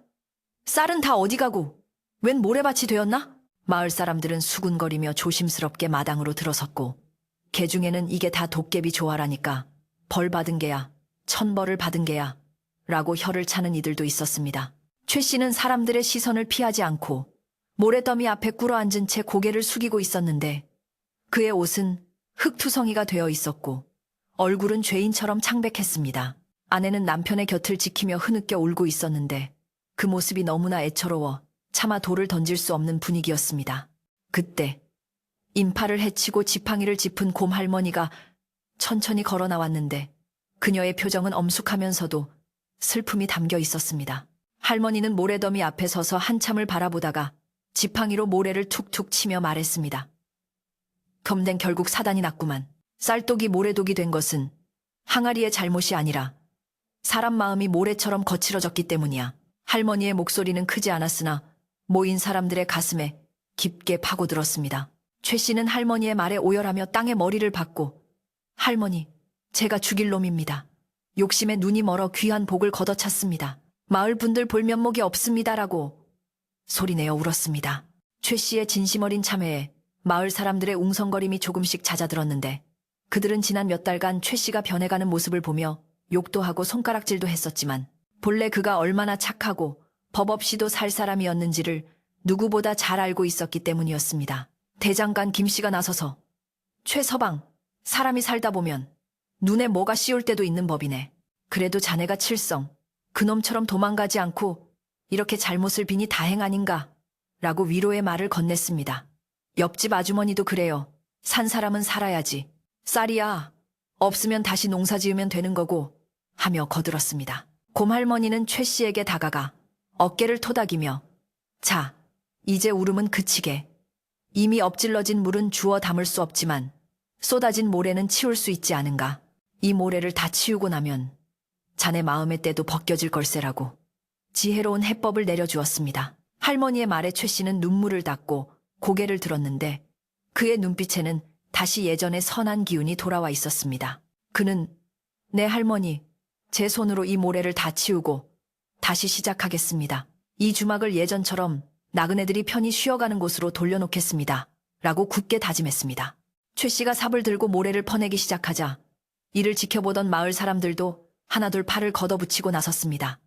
쌀은 다 어디 가고 웬 모래밭이 되었나? 마을 사람들은 수군거리며 조심스럽게 마당으로 들어섰고 개중에는 이게 다 도깨비 조화라니까 벌 받은 게야, 천벌을 받은 게야 라고 혀를 차는 이들도 있었습니다. 최 씨는 사람들의 시선을 피하지 않고 모래더미 앞에 꿇어앉은 채 고개를 숙이고 있었는데 그의 옷은 흙투성이가 되어 있었고 얼굴은 죄인처럼 창백했습니다. 아내는 남편의 곁을 지키며 흐느껴 울고 있었는데 그 모습이 너무나 애처로워 차마 돌을 던질 수 없는 분위기였습니다. 그때 인파를 해치고 지팡이를 짚은 곰 할머니가 천천히 걸어 나왔는데 그녀의 표정은 엄숙하면서도 슬픔이 담겨 있었습니다. 할머니는 모래더미 앞에 서서 한참을 바라보다가 지팡이로 모래를 툭툭 치며 말했습니다. 검댕 결국 사단이 났구만. 쌀독이 모래독이 된 것은 항아리의 잘못이 아니라 사람 마음이 모래처럼 거칠어졌기 때문이야. 할머니의 목소리는 크지 않았으나 모인 사람들의 가슴에 깊게 파고들었습니다. 최 씨는 할머니의 말에 오열하며 땅에 머리를 박고 할머니, 제가 죽일 놈입니다. 욕심에 눈이 멀어 귀한 복을 걷어찼습니다. 마을 분들 볼 면목이 없습니다라고 소리내어 울었습니다. 최 씨의 진심 어린 참회에 마을 사람들의 웅성거림이 조금씩 잦아들었는데 그들은 지난 몇 달간 최 씨가 변해가는 모습을 보며 욕도 하고 손가락질도 했었지만 본래 그가 얼마나 착하고 법 없이도 살 사람이었는지를 누구보다 잘 알고 있었기 때문이었습니다. 대장간 김 씨가 나서서 최서방, 사람이 살다 보면 눈에 뭐가 씌울 때도 있는 법이네. 그래도 자네가 칠성, 그놈처럼 도망가지 않고 이렇게 잘못을 비니 다행 아닌가? 라고 위로의 말을 건넸습니다. 옆집 아주머니도 그래요. 산 사람은 살아야지. 쌀이야. 없으면 다시 농사 지으면 되는 거고 하며 거들었습니다. 곰할머니는 최 씨에게 다가가 어깨를 토닥이며 자, 이제 울음은 그치게. 이미 엎질러진 물은 주워 담을 수 없지만 쏟아진 모래는 치울 수 있지 않은가. 이 모래를 다 치우고 나면 자네 마음의 때도 벗겨질 걸세라고 지혜로운 해법을 내려주었습니다. 할머니의 말에 최 씨는 눈물을 닦고 고개를 들었는데 그의 눈빛에는 다시 예전의 선한 기운이 돌아와 있었습니다. 그는 네 할머니, 제 손으로 이 모래를 다 치우고 다시 시작하겠습니다. 이 주막을 예전처럼 나그네들이 편히 쉬어가는 곳으로 돌려놓겠습니다. 라고 굳게 다짐했습니다. 최 씨가 삽을 들고 모래를 퍼내기 시작하자 이를 지켜보던 마을 사람들도 하나둘 팔을 걷어붙이고 나섰습니다.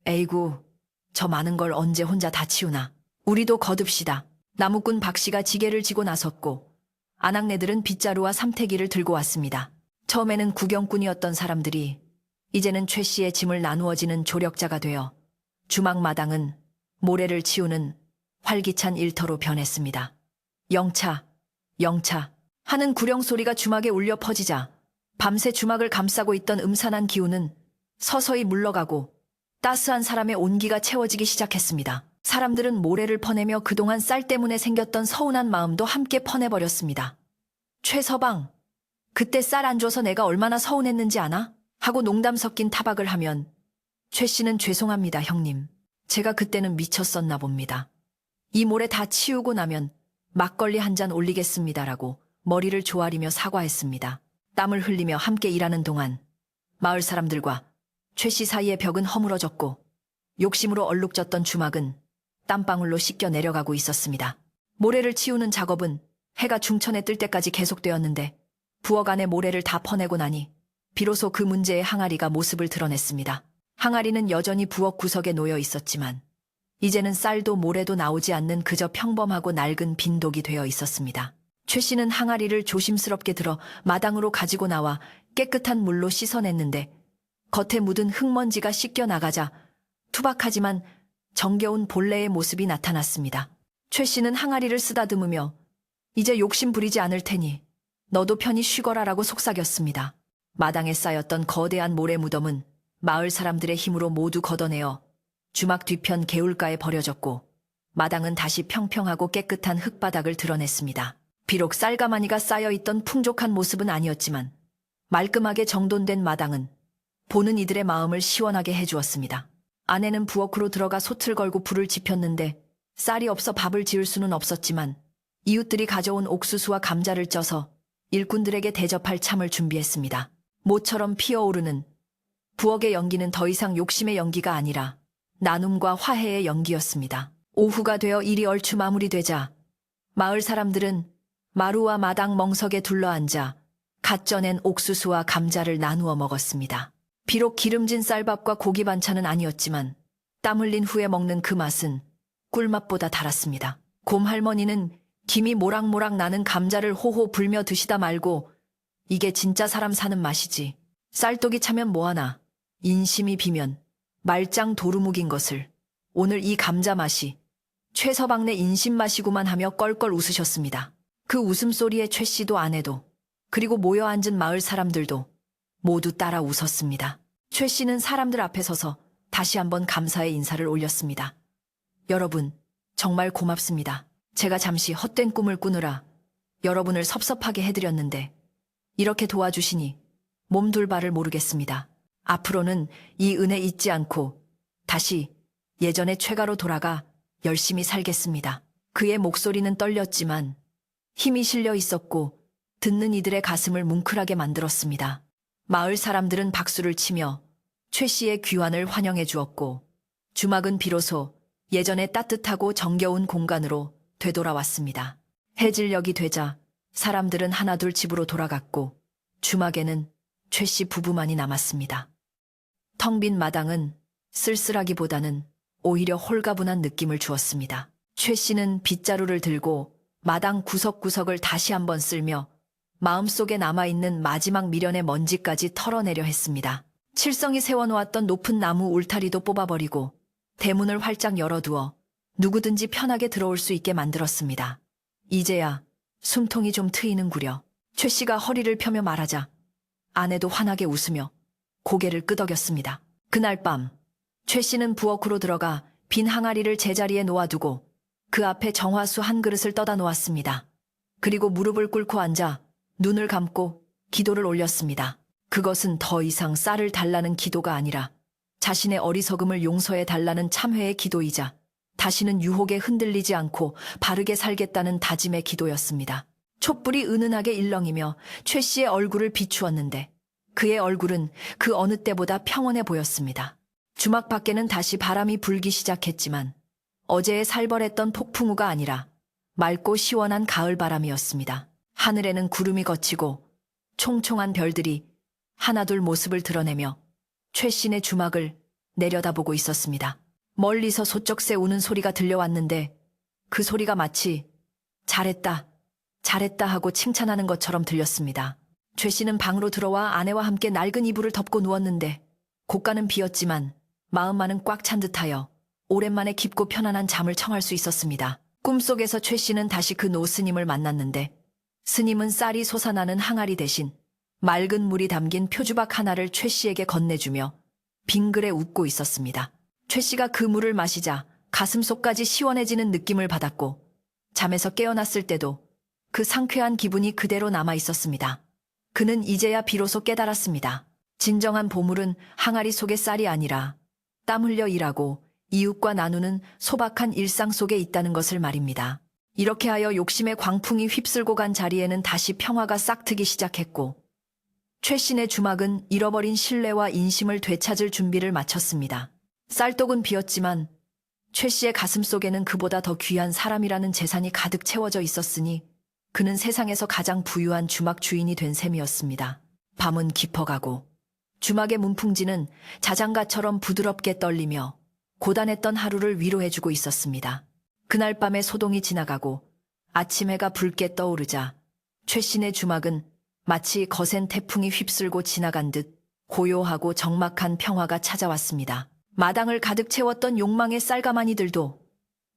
에이구, 저 많은 걸 언제 혼자 다 치우나. 우리도 거듭시다. 나무꾼 박 씨가 지게를 지고 나섰고 아낙네들은 빗자루와 삼태기를 들고 왔습니다. 처음에는 구경꾼이었던 사람들이 이제는 최 씨의 짐을 나누어지는 조력자가 되어 주막 마당은 모래를 치우는 활기찬 일터로 변했습니다. 영차, 영차 하는 구령 소리가 주막에 울려 퍼지자 밤새 주막을 감싸고 있던 음산한 기운은 서서히 물러가고 따스한 사람의 온기가 채워지기 시작했습니다. 사람들은 모래를 퍼내며 그동안 쌀 때문에 생겼던 서운한 마음도 함께 퍼내버렸습니다. 최서방, 그때 쌀 안 줘서 내가 얼마나 서운했는지 아나? 하고 농담 섞인 타박을 하면 최 씨는 죄송합니다, 형님. 제가 그때는 미쳤었나 봅니다. 이 모래 다 치우고 나면 막걸리 한 잔 올리겠습니다라고 머리를 조아리며 사과했습니다. 땀을 흘리며 함께 일하는 동안 마을 사람들과 최 씨 사이의 벽은 허물어졌고 욕심으로 얼룩졌던 주막은 땀방울로 씻겨 내려가고 있었습니다. 모래를 치우는 작업은 해가 중천에 뜰 때까지 계속되었는데 부엌 안에 모래를 다 퍼내고 나니 비로소 그 문제의 항아리가 모습을 드러냈습니다. 항아리는 여전히 부엌 구석에 놓여 있었지만 이제는 쌀도 모래도 나오지 않는 그저 평범하고 낡은 빈독이 되어 있었습니다. 최 씨는 항아리를 조심스럽게 들어 마당으로 가지고 나와 깨끗한 물로 씻어냈는데 겉에 묻은 흙먼지가 씻겨 나가자 투박하지만 정겨운 본래의 모습이 나타났습니다. 최 씨는 항아리를 쓰다듬으며 이제 욕심 부리지 않을 테니 너도 편히 쉬거라라고 속삭였습니다. 마당에 쌓였던 거대한 모래 무덤은 마을 사람들의 힘으로 모두 걷어내어 주막 뒤편 개울가에 버려졌고 마당은 다시 평평하고 깨끗한 흙바닥을 드러냈습니다. 비록 쌀가마니가 쌓여있던 풍족한 모습은 아니었지만 말끔하게 정돈된 마당은 보는 이들의 마음을 시원하게 해주었습니다. 아내는 부엌으로 들어가 솥을 걸고 불을 지폈는데 쌀이 없어 밥을 지을 수는 없었지만 이웃들이 가져온 옥수수와 감자를 쪄서 일꾼들에게 대접할 참을 준비했습니다. 모처럼 피어오르는 부엌의 연기는 더 이상 욕심의 연기가 아니라 나눔과 화해의 연기였습니다. 오후가 되어 일이 얼추 마무리되자 마을 사람들은 마루와 마당 멍석에 둘러앉아 갓 쪄낸 옥수수와 감자를 나누어 먹었습니다. 비록 기름진 쌀밥과 고기 반찬은 아니었지만 땀 흘린 후에 먹는 그 맛은 꿀맛보다 달았습니다. 곰할머니는 김이 모락모락 나는 감자를 호호 불며 드시다 말고 이게 진짜 사람 사는 맛이지. 쌀떡이 차면 뭐하나 인심이 비면 말짱 도루묵인 것을 오늘 이 감자 맛이 최서방네 인심 맛이구만 하며 껄껄 웃으셨습니다. 그 웃음소리에 최 씨도 아내도 그리고 모여 앉은 마을 사람들도 모두 따라 웃었습니다. 최 씨는 사람들 앞에 서서 다시 한번 감사의 인사를 올렸습니다. 여러분, 정말 고맙습니다. 제가 잠시 헛된 꿈을 꾸느라 여러분을 섭섭하게 해드렸는데 이렇게 도와주시니 몸둘 바를 모르겠습니다. 앞으로는 이 은혜 잊지 않고 다시 예전의 최가로 돌아가 열심히 살겠습니다. 그의 목소리는 떨렸지만 힘이 실려 있었고 듣는 이들의 가슴을 뭉클하게 만들었습니다. 마을 사람들은 박수를 치며 최 씨의 귀환을 환영해 주었고 주막은 비로소 예전의 따뜻하고 정겨운 공간으로 되돌아왔습니다. 해질녘이 되자 사람들은 하나둘 집으로 돌아갔고 주막에는 최 씨 부부만이 남았습니다. 텅 빈 마당은 쓸쓸하기보다는 오히려 홀가분한 느낌을 주었습니다. 최 씨는 빗자루를 들고 마당 구석구석을 다시 한번 쓸며 마음속에 남아있는 마지막 미련의 먼지까지 털어내려 했습니다. 칠성이 세워놓았던 높은 나무 울타리도 뽑아버리고 대문을 활짝 열어두어 누구든지 편하게 들어올 수 있게 만들었습니다. 이제야 숨통이 좀 트이는구려. 최 씨가 허리를 펴며 말하자 아내도 환하게 웃으며 고개를 끄덕였습니다. 그날 밤 최 씨는 부엌으로 들어가 빈 항아리를 제자리에 놓아두고 그 앞에 정화수 한 그릇을 떠다 놓았습니다. 그리고 무릎을 꿇고 앉아 눈을 감고 기도를 올렸습니다. 그것은 더 이상 쌀을 달라는 기도가 아니라 자신의 어리석음을 용서해 달라는 참회의 기도이자 다시는 유혹에 흔들리지 않고 바르게 살겠다는 다짐의 기도였습니다. 촛불이 은은하게 일렁이며 최 씨의 얼굴을 비추었는데 그의 얼굴은 그 어느 때보다 평온해 보였습니다. 주막 밖에는 다시 바람이 불기 시작했지만 어제의 살벌했던 폭풍우가 아니라 맑고 시원한 가을바람이었습니다. 하늘에는 구름이 걷히고 총총한 별들이 하나둘 모습을 드러내며 최 씨의 주막을 내려다보고 있었습니다. 멀리서 소쩍새 우는 소리가 들려왔는데 그 소리가 마치 잘했다, 잘했다 하고 칭찬하는 것처럼 들렸습니다. 최 씨는 방으로 들어와 아내와 함께 낡은 이불을 덮고 누웠는데 고가는 비었지만 마음만은 꽉 찬 듯하여 오랜만에 깊고 편안한 잠을 청할 수 있었습니다. 꿈속에서 최 씨는 다시 그 노 스님을 만났는데 스님은 쌀이 솟아나는 항아리 대신 맑은 물이 담긴 표주박 하나를 최 씨에게 건네주며 빙그레 웃고 있었습니다. 최 씨가 그 물을 마시자 가슴속까지 시원해지는 느낌을 받았고 잠에서 깨어났을 때도 그 상쾌한 기분이 그대로 남아 있었습니다. 그는 이제야 비로소 깨달았습니다. 진정한 보물은 항아리 속의 쌀이 아니라 땀 흘려 일하고 이웃과 나누는 소박한 일상 속에 있다는 것을 말입니다. 이렇게 하여 욕심의 광풍이 휩쓸고 간 자리에는 다시 평화가 싹트기 시작했고 최 씨의 주막은 잃어버린 신뢰와 인심을 되찾을 준비를 마쳤습니다. 쌀독은 비었지만 최 씨의 가슴 속에는 그보다 더 귀한 사람이라는 재산이 가득 채워져 있었으니 그는 세상에서 가장 부유한 주막 주인이 된 셈이었습니다. 밤은 깊어가고 주막의 문풍지는 자장가처럼 부드럽게 떨리며 고단했던 하루를 위로해주고 있었습니다. 그날 밤에 소동이 지나가고 아침 해가 붉게 떠오르자 최씨네 주막은 마치 거센 태풍이 휩쓸고 지나간 듯 고요하고 적막한 평화가 찾아왔습니다. 마당을 가득 채웠던 욕망의 쌀가마니들도,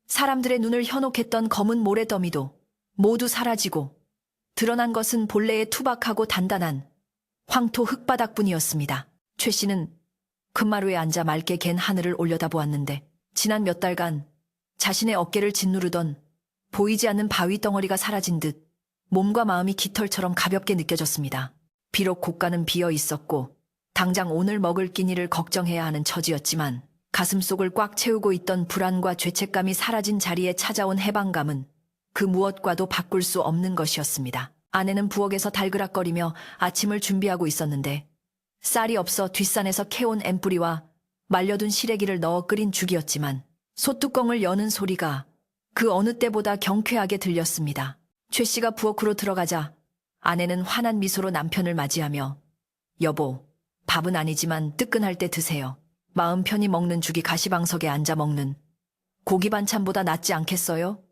사람들의 눈을 현혹했던 검은 모래더미도 모두 사라지고 드러난 것은 본래의 투박하고 단단한 황토 흙바닥뿐이었습니다. 최 씨는 금마루에 앉아 맑게 갠 하늘을 올려다보았는데 지난 몇 달간 자신의 어깨를 짓누르던 보이지 않는 바위 덩어리가 사라진 듯 몸과 마음이 깃털처럼 가볍게 느껴졌습니다. 비록 곳간은 비어 있었고 당장 오늘 먹을 끼니를 걱정해야 하는 처지였지만 가슴속을 꽉 채우고 있던 불안과 죄책감이 사라진 자리에 찾아온 해방감은 그 무엇과도 바꿀 수 없는 것이었습니다. 아내는 부엌에서 달그락거리며 아침을 준비하고 있었는데 쌀이 없어 뒷산에서 캐온 엠뿌리와 말려둔 시래기를 넣어 끓인 죽이었지만 솥뚜껑을 여는 소리가 그 어느 때보다 경쾌하게 들렸습니다. 최 씨가 부엌으로 들어가자 아내는 환한 미소로 남편을 맞이하며 여보, 밥은 아니지만 뜨끈할 때 드세요. 마음 편히 먹는 죽이 가시방석에 앉아 먹는 고기 반찬보다 낫지 않겠어요?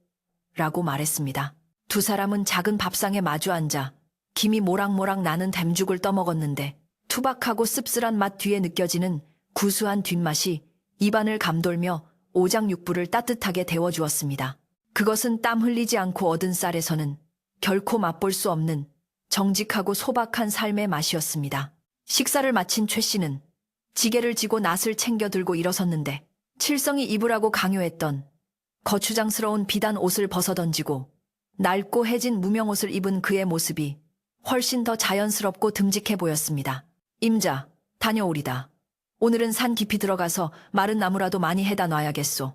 라고 말했습니다. 두 사람은 작은 밥상에 마주 앉아 김이 모락모락 나는 댐죽을 떠먹었는데 투박하고 씁쓸한 맛 뒤에 느껴지는 구수한 뒷맛이 입안을 감돌며 오장육부를 따뜻하게 데워주었습니다. 그것은 땀 흘리지 않고 얻은 쌀에서는 결코 맛볼 수 없는 정직하고 소박한 삶의 맛이었습니다. 식사를 마친 최 씨는 지게를 지고 낫을 챙겨 들고 일어섰는데 칠성이 입으라고 강요했던 거추장스러운 비단 옷을 벗어던지고 낡고 해진 무명옷을 입은 그의 모습이 훨씬 더 자연스럽고 듬직해 보였습니다. 임자, 다녀오리다. 오늘은 산 깊이 들어가서 마른 나무라도 많이 해다 놔야겠소.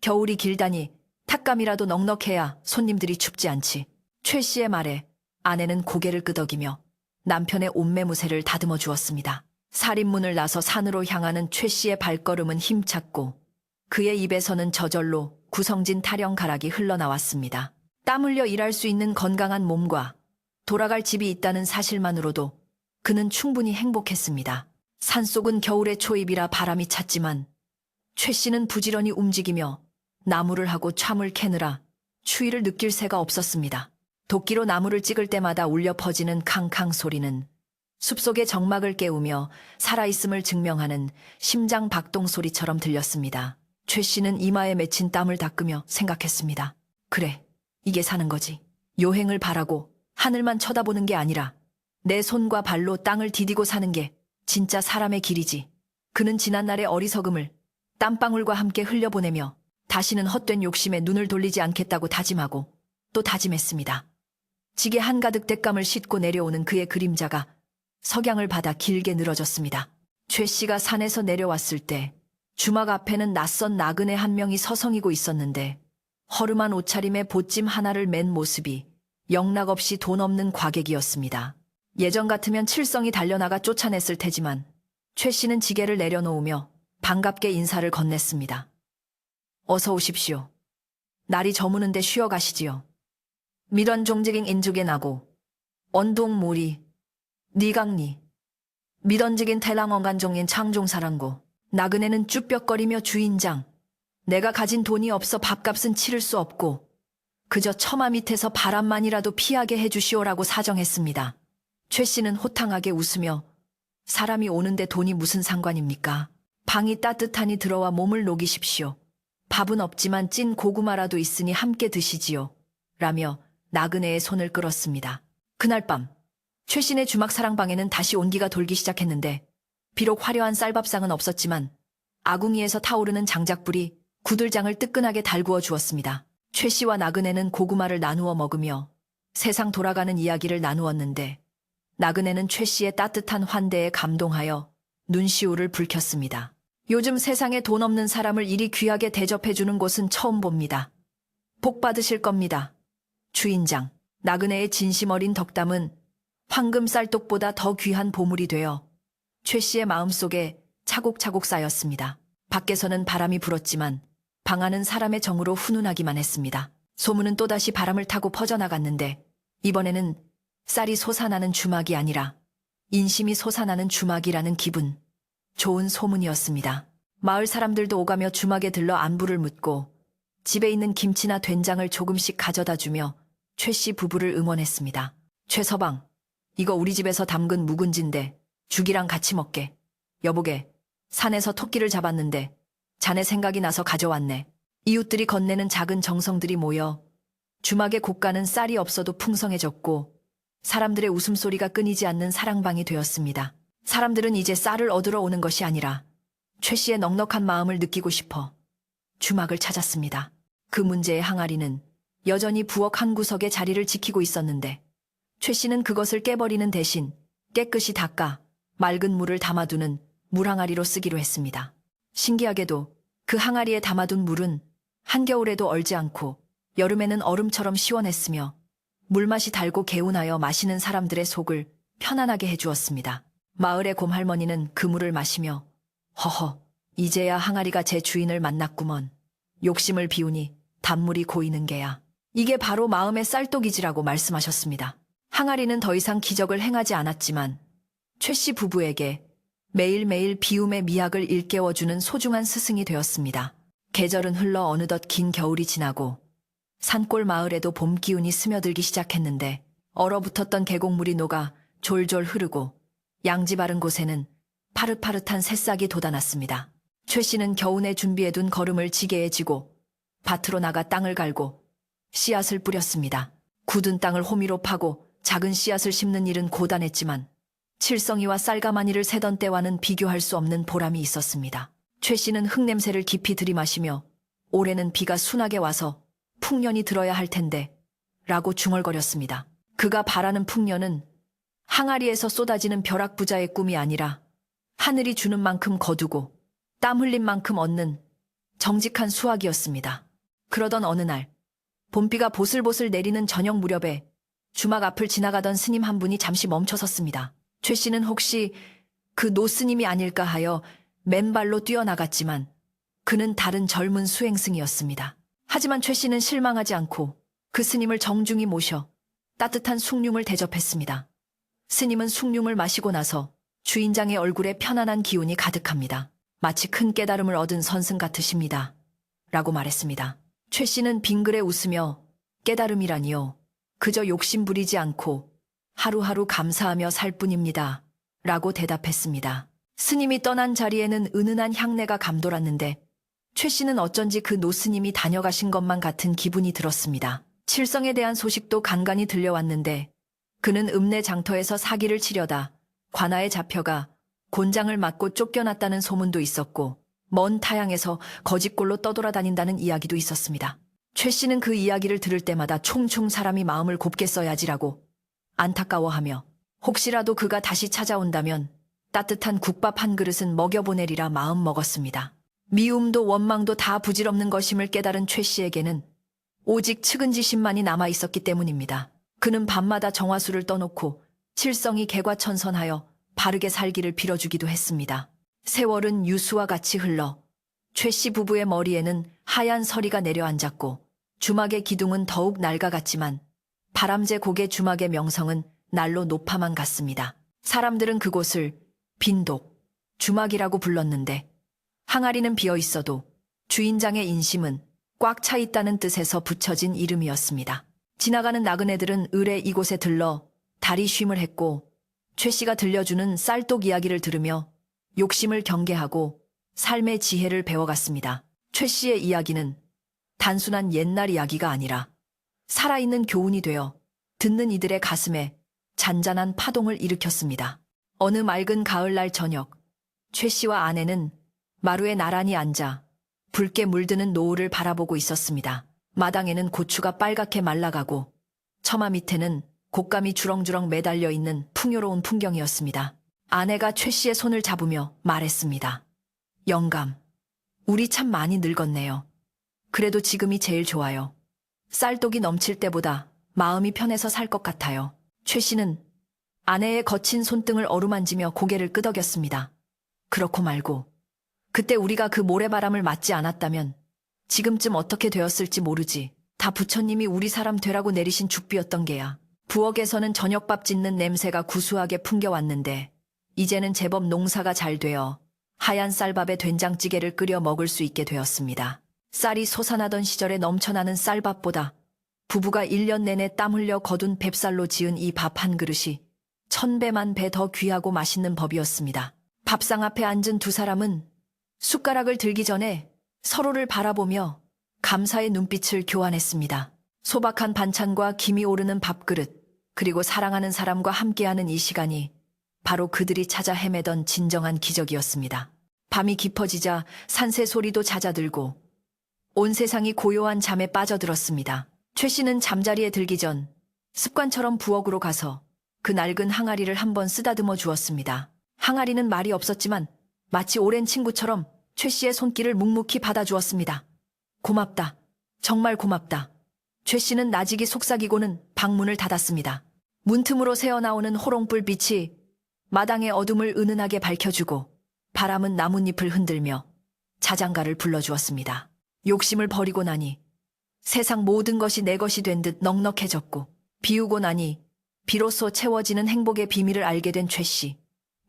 겨울이 길다니 탁감이라도 넉넉해야 손님들이 춥지 않지. 최 씨의 말에 아내는 고개를 끄덕이며 남편의 옷매무새를 다듬어 주었습니다. 살인문을 나서 산으로 향하는 최 씨의 발걸음은 힘찼고 그의 입에서는 저절로 구성진 타령가락이 흘러나왔습니다. 땀 흘려 일할 수 있는 건강한 몸과 돌아갈 집이 있다는 사실만으로도 그는 충분히 행복했습니다. 산속은 겨울의 초입이라 바람이 찼지만 최 씨는 부지런히 움직이며 나무를 하고 참을 캐느라 추위를 느낄 새가 없었습니다. 도끼로 나무를 찍을 때마다 울려 퍼지는 캉캉 소리는 숲속의 적막을 깨우며 살아있음을 증명하는 심장 박동 소리처럼 들렸습니다. 최 씨는 이마에 맺힌 땀을 닦으며 생각했습니다. 그래, 이게 사는 거지. 요행을 바라고 하늘만 쳐다보는 게 아니라 내 손과 발로 땅을 디디고 사는 게 진짜 사람의 길이지. 그는 지난날의 어리석음을 땀방울과 함께 흘려보내며 다시는 헛된 욕심에 눈을 돌리지 않겠다고 다짐하고 또 다짐했습니다. 지게 한가득 땔감을 싣고 내려오는 그의 그림자가 석양을 받아 길게 늘어졌습니다. 최 씨가 산에서 내려왔을 때 주막 앞에는 낯선 나그네 한 명이 서성이고 있었는데 허름한 옷차림에 보찜 하나를 맨 모습이 영락없이 돈 없는 과객이었습니다. 예전 같으면 칠성이 달려나가 쫓아냈을 테지만 최 씨는 지게를 내려놓으며 반갑게 인사를 건넸습니다. 어서 오십시오. 날이 저무는데 쉬어 가시지요. 미런 종직인 인죽에 나고 언동모리 니강리 미던직인 태랑언간종인 창종사랑고 나그네는 쭈뼛거리며 주인장, 내가 가진 돈이 없어 밥값은 치를 수 없고 그저 처마 밑에서 바람만이라도 피하게 해주시오라고 사정했습니다. 최 씨는 호탕하게 웃으며 사람이 오는데 돈이 무슨 상관입니까? 방이 따뜻하니 들어와 몸을 녹이십시오. 밥은 없지만 찐 고구마라도 있으니 함께 드시지요. 라며 나그네의 손을 끌었습니다. 그날 밤 최 씨네 주막 사랑방에는 다시 온기가 돌기 시작했는데 비록 화려한 쌀밥상은 없었지만 아궁이에서 타오르는 장작불이 구들장을 뜨끈하게 달구어 주었습니다. 최 씨와 나그네는 고구마를 나누어 먹으며 세상 돌아가는 이야기를 나누었는데 나그네는 최 씨의 따뜻한 환대에 감동하여 눈시울을 붉혔습니다. 요즘 세상에 돈 없는 사람을 이리 귀하게 대접해주는 곳은 처음 봅니다. 복 받으실 겁니다. 주인장, 나그네의 진심 어린 덕담은 황금 쌀독보다 더 귀한 보물이 되어 최 씨의 마음속에 차곡차곡 쌓였습니다. 밖에서는 바람이 불었지만 방 안은 사람의 정으로 훈훈하기만 했습니다. 소문은 또다시 바람을 타고 퍼져나갔는데 이번에는 쌀이 솟아나는 주막이 아니라 인심이 솟아나는 주막이라는 기분 좋은 소문이었습니다. 마을 사람들도 오가며 주막에 들러 안부를 묻고 집에 있는 김치나 된장을 조금씩 가져다 주며 최 씨 부부를 응원했습니다. 최서방, 이거 우리 집에서 담근 묵은지인데 죽이랑 같이 먹게. 여보게, 산에서 토끼를 잡았는데 자네 생각이 나서 가져왔네. 이웃들이 건네는 작은 정성들이 모여 주막의 고가는 쌀이 없어도 풍성해졌고 사람들의 웃음소리가 끊이지 않는 사랑방이 되었습니다. 사람들은 이제 쌀을 얻으러 오는 것이 아니라 최 씨의 넉넉한 마음을 느끼고 싶어 주막을 찾았습니다. 그 문제의 항아리는 여전히 부엌 한 구석에 자리를 지키고 있었는데 최 씨는 그것을 깨버리는 대신 깨끗이 닦아 맑은 물을 담아두는 물항아리로 쓰기로 했습니다. 신기하게도 그 항아리에 담아둔 물은 한겨울에도 얼지 않고 여름에는 얼음처럼 시원했으며 물맛이 달고 개운하여 마시는 사람들의 속을 편안하게 해주었습니다. 마을의 곰할머니는 그 물을 마시며 허허, 이제야 항아리가 제 주인을 만났구먼. 욕심을 비우니 단물이 고이는 게야. 이게 바로 마음의 쌀독이지라고 말씀하셨습니다. 항아리는 더 이상 기적을 행하지 않았지만 최 씨 부부에게 매일매일 비움의 미학을 일깨워주는 소중한 스승이 되었습니다. 계절은 흘러 어느덧 긴 겨울이 지나고 산골 마을에도 봄 기운이 스며들기 시작했는데 얼어붙었던 계곡물이 녹아 졸졸 흐르고 양지 바른 곳에는 파릇파릇한 새싹이 돋아났습니다. 최 씨는 겨우내 준비해둔 거름을 지게에 지고 밭으로 나가 땅을 갈고 씨앗을 뿌렸습니다. 굳은 땅을 호미로 파고 작은 씨앗을 심는 일은 고단했지만 칠성이와 쌀가마니를 세던 때와는 비교할 수 없는 보람이 있었습니다. 최 씨는 흙냄새를 깊이 들이마시며 올해는 비가 순하게 와서 풍년이 들어야 할 텐데 라고 중얼거렸습니다. 그가 바라는 풍년은 항아리에서 쏟아지는 벼락부자의 꿈이 아니라 하늘이 주는 만큼 거두고 땀 흘린 만큼 얻는 정직한 수확이었습니다. 그러던 어느 날 봄비가 보슬보슬 내리는 저녁 무렵에 주막 앞을 지나가던 스님 한 분이 잠시 멈춰섰습니다. 최 씨는 혹시 그 노스님이 아닐까 하여 맨발로 뛰어나갔지만 그는 다른 젊은 수행승이었습니다. 하지만 최 씨는 실망하지 않고 그 스님을 정중히 모셔 따뜻한 숭늉을 대접했습니다. 스님은 숭늉을 마시고 나서 주인장의 얼굴에 편안한 기운이 가득합니다. 마치 큰 깨달음을 얻은 선승 같으십니다. 라고 말했습니다. 최 씨는 빙그레 웃으며 깨달음이라니요. 그저 욕심 부리지 않고 하루하루 감사하며 살 뿐입니다. 라고 대답했습니다. 스님이 떠난 자리에는 은은한 향내가 감돌았는데 최 씨는 어쩐지 그 노스님이 다녀가신 것만 같은 기분이 들었습니다. 칠성에 대한 소식도 간간히 들려왔는데 그는 읍내 장터에서 사기를 치려다 관아에 잡혀가 곤장을 맞고 쫓겨났다는 소문도 있었고 먼 타향에서 거짓골로 떠돌아다닌다는 이야기도 있었습니다. 최 씨는 그 이야기를 들을 때마다 총총 사람이 마음을 곱게 써야지라고 안타까워하며 혹시라도 그가 다시 찾아온다면 따뜻한 국밥 한 그릇은 먹여보내리라 마음 먹었습니다. 미움도 원망도 다 부질없는 것임을 깨달은 최 씨에게는 오직 측은지심만이 남아있었기 때문입니다. 그는 밤마다 정화수를 떠놓고 칠성이 개과천선하여 바르게 살기를 빌어주기도 했습니다. 세월은 유수와 같이 흘러 최 씨 부부의 머리에는 하얀 서리가 내려앉았고 주막의 기둥은 더욱 낡아갔지만 바람제 고개 주막의 명성은 날로 높아만 갔습니다. 사람들은 그곳을 빈독, 주막이라고 불렀는데 항아리는 비어 있어도 주인장의 인심은 꽉 차 있다는 뜻에서 붙여진 이름이었습니다. 지나가는 나그네들은 을에 이곳에 들러 다리 쉼을 했고 최 씨가 들려주는 쌀독 이야기를 들으며 욕심을 경계하고 삶의 지혜를 배워갔습니다. 최 씨의 이야기는 단순한 옛날 이야기가 아니라 살아있는 교훈이 되어 듣는 이들의 가슴에 잔잔한 파동을 일으켰습니다. 어느 맑은 가을날 저녁, 최 씨와 아내는 마루에 나란히 앉아 붉게 물드는 노을을 바라보고 있었습니다. 마당에는 고추가 빨갛게 말라가고 처마 밑에는 곶감이 주렁주렁 매달려 있는 풍요로운 풍경이었습니다. 아내가 최 씨의 손을 잡으며 말했습니다. 영감, 우리 참 많이 늙었네요. 그래도 지금이 제일 좋아요. 쌀독이 넘칠 때보다 마음이 편해서 살 것 같아요. 최 씨는 아내의 거친 손등을 어루만지며 고개를 끄덕였습니다. 그렇고 말고 그때 우리가 그 모래바람을 맞지 않았다면 지금쯤 어떻게 되었을지 모르지. 다 부처님이 우리 사람 되라고 내리신 죽비였던 게야. 부엌에서는 저녁밥 짓는 냄새가 구수하게 풍겨왔는데 이제는 제법 농사가 잘 되어 하얀 쌀밥에 된장찌개를 끓여 먹을 수 있게 되었습니다. 쌀이 솟아나던 시절에 넘쳐나는 쌀밥보다 부부가 1년 내내 땀 흘려 거둔 뱁살로 지은 이 밥 한 그릇이 1000배만 배 더 귀하고 맛있는 법이었습니다. 밥상 앞에 앉은 두 사람은 숟가락을 들기 전에 서로를 바라보며 감사의 눈빛을 교환했습니다. 소박한 반찬과 김이 오르는 밥그릇, 그리고 사랑하는 사람과 함께하는 이 시간이 바로 그들이 찾아 헤매던 진정한 기적이었습니다. 밤이 깊어지자 산새 소리도 잦아들고 온 세상이 고요한 잠에 빠져들었습니다. 최 씨는 잠자리에 들기 전 습관처럼 부엌으로 가서 그 낡은 항아리를 한번 쓰다듬어 주었습니다. 항아리는 말이 없었지만 마치 오랜 친구처럼 최 씨의 손길을 묵묵히 받아주었습니다. 고맙다. 정말 고맙다. 최 씨는 나직이 속삭이고는 방문을 닫았습니다. 문틈으로 새어나오는 호롱불 빛이 마당의 어둠을 은은하게 밝혀주고 바람은 나뭇잎을 흔들며 자장가를 불러주었습니다. 욕심을 버리고 나니 세상 모든 것이 내 것이 된 듯 넉넉해졌고 비우고 나니 비로소 채워지는 행복의 비밀을 알게 된 최 씨.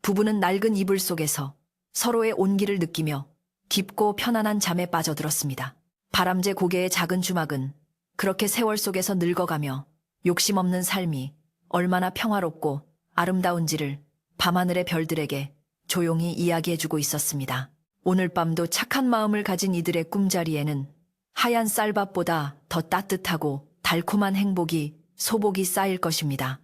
부부는 낡은 이불 속에서 서로의 온기를 느끼며 깊고 편안한 잠에 빠져들었습니다. 바람제 고개의 작은 주막은 그렇게 세월 속에서 늙어가며 욕심 없는 삶이 얼마나 평화롭고 아름다운지를 밤하늘의 별들에게 조용히 이야기해주고 있었습니다. 오늘 밤도 착한 마음을 가진 이들의 꿈자리에는 하얀 쌀밥보다 더 따뜻하고 달콤한 행복이 소복이 쌓일 것입니다.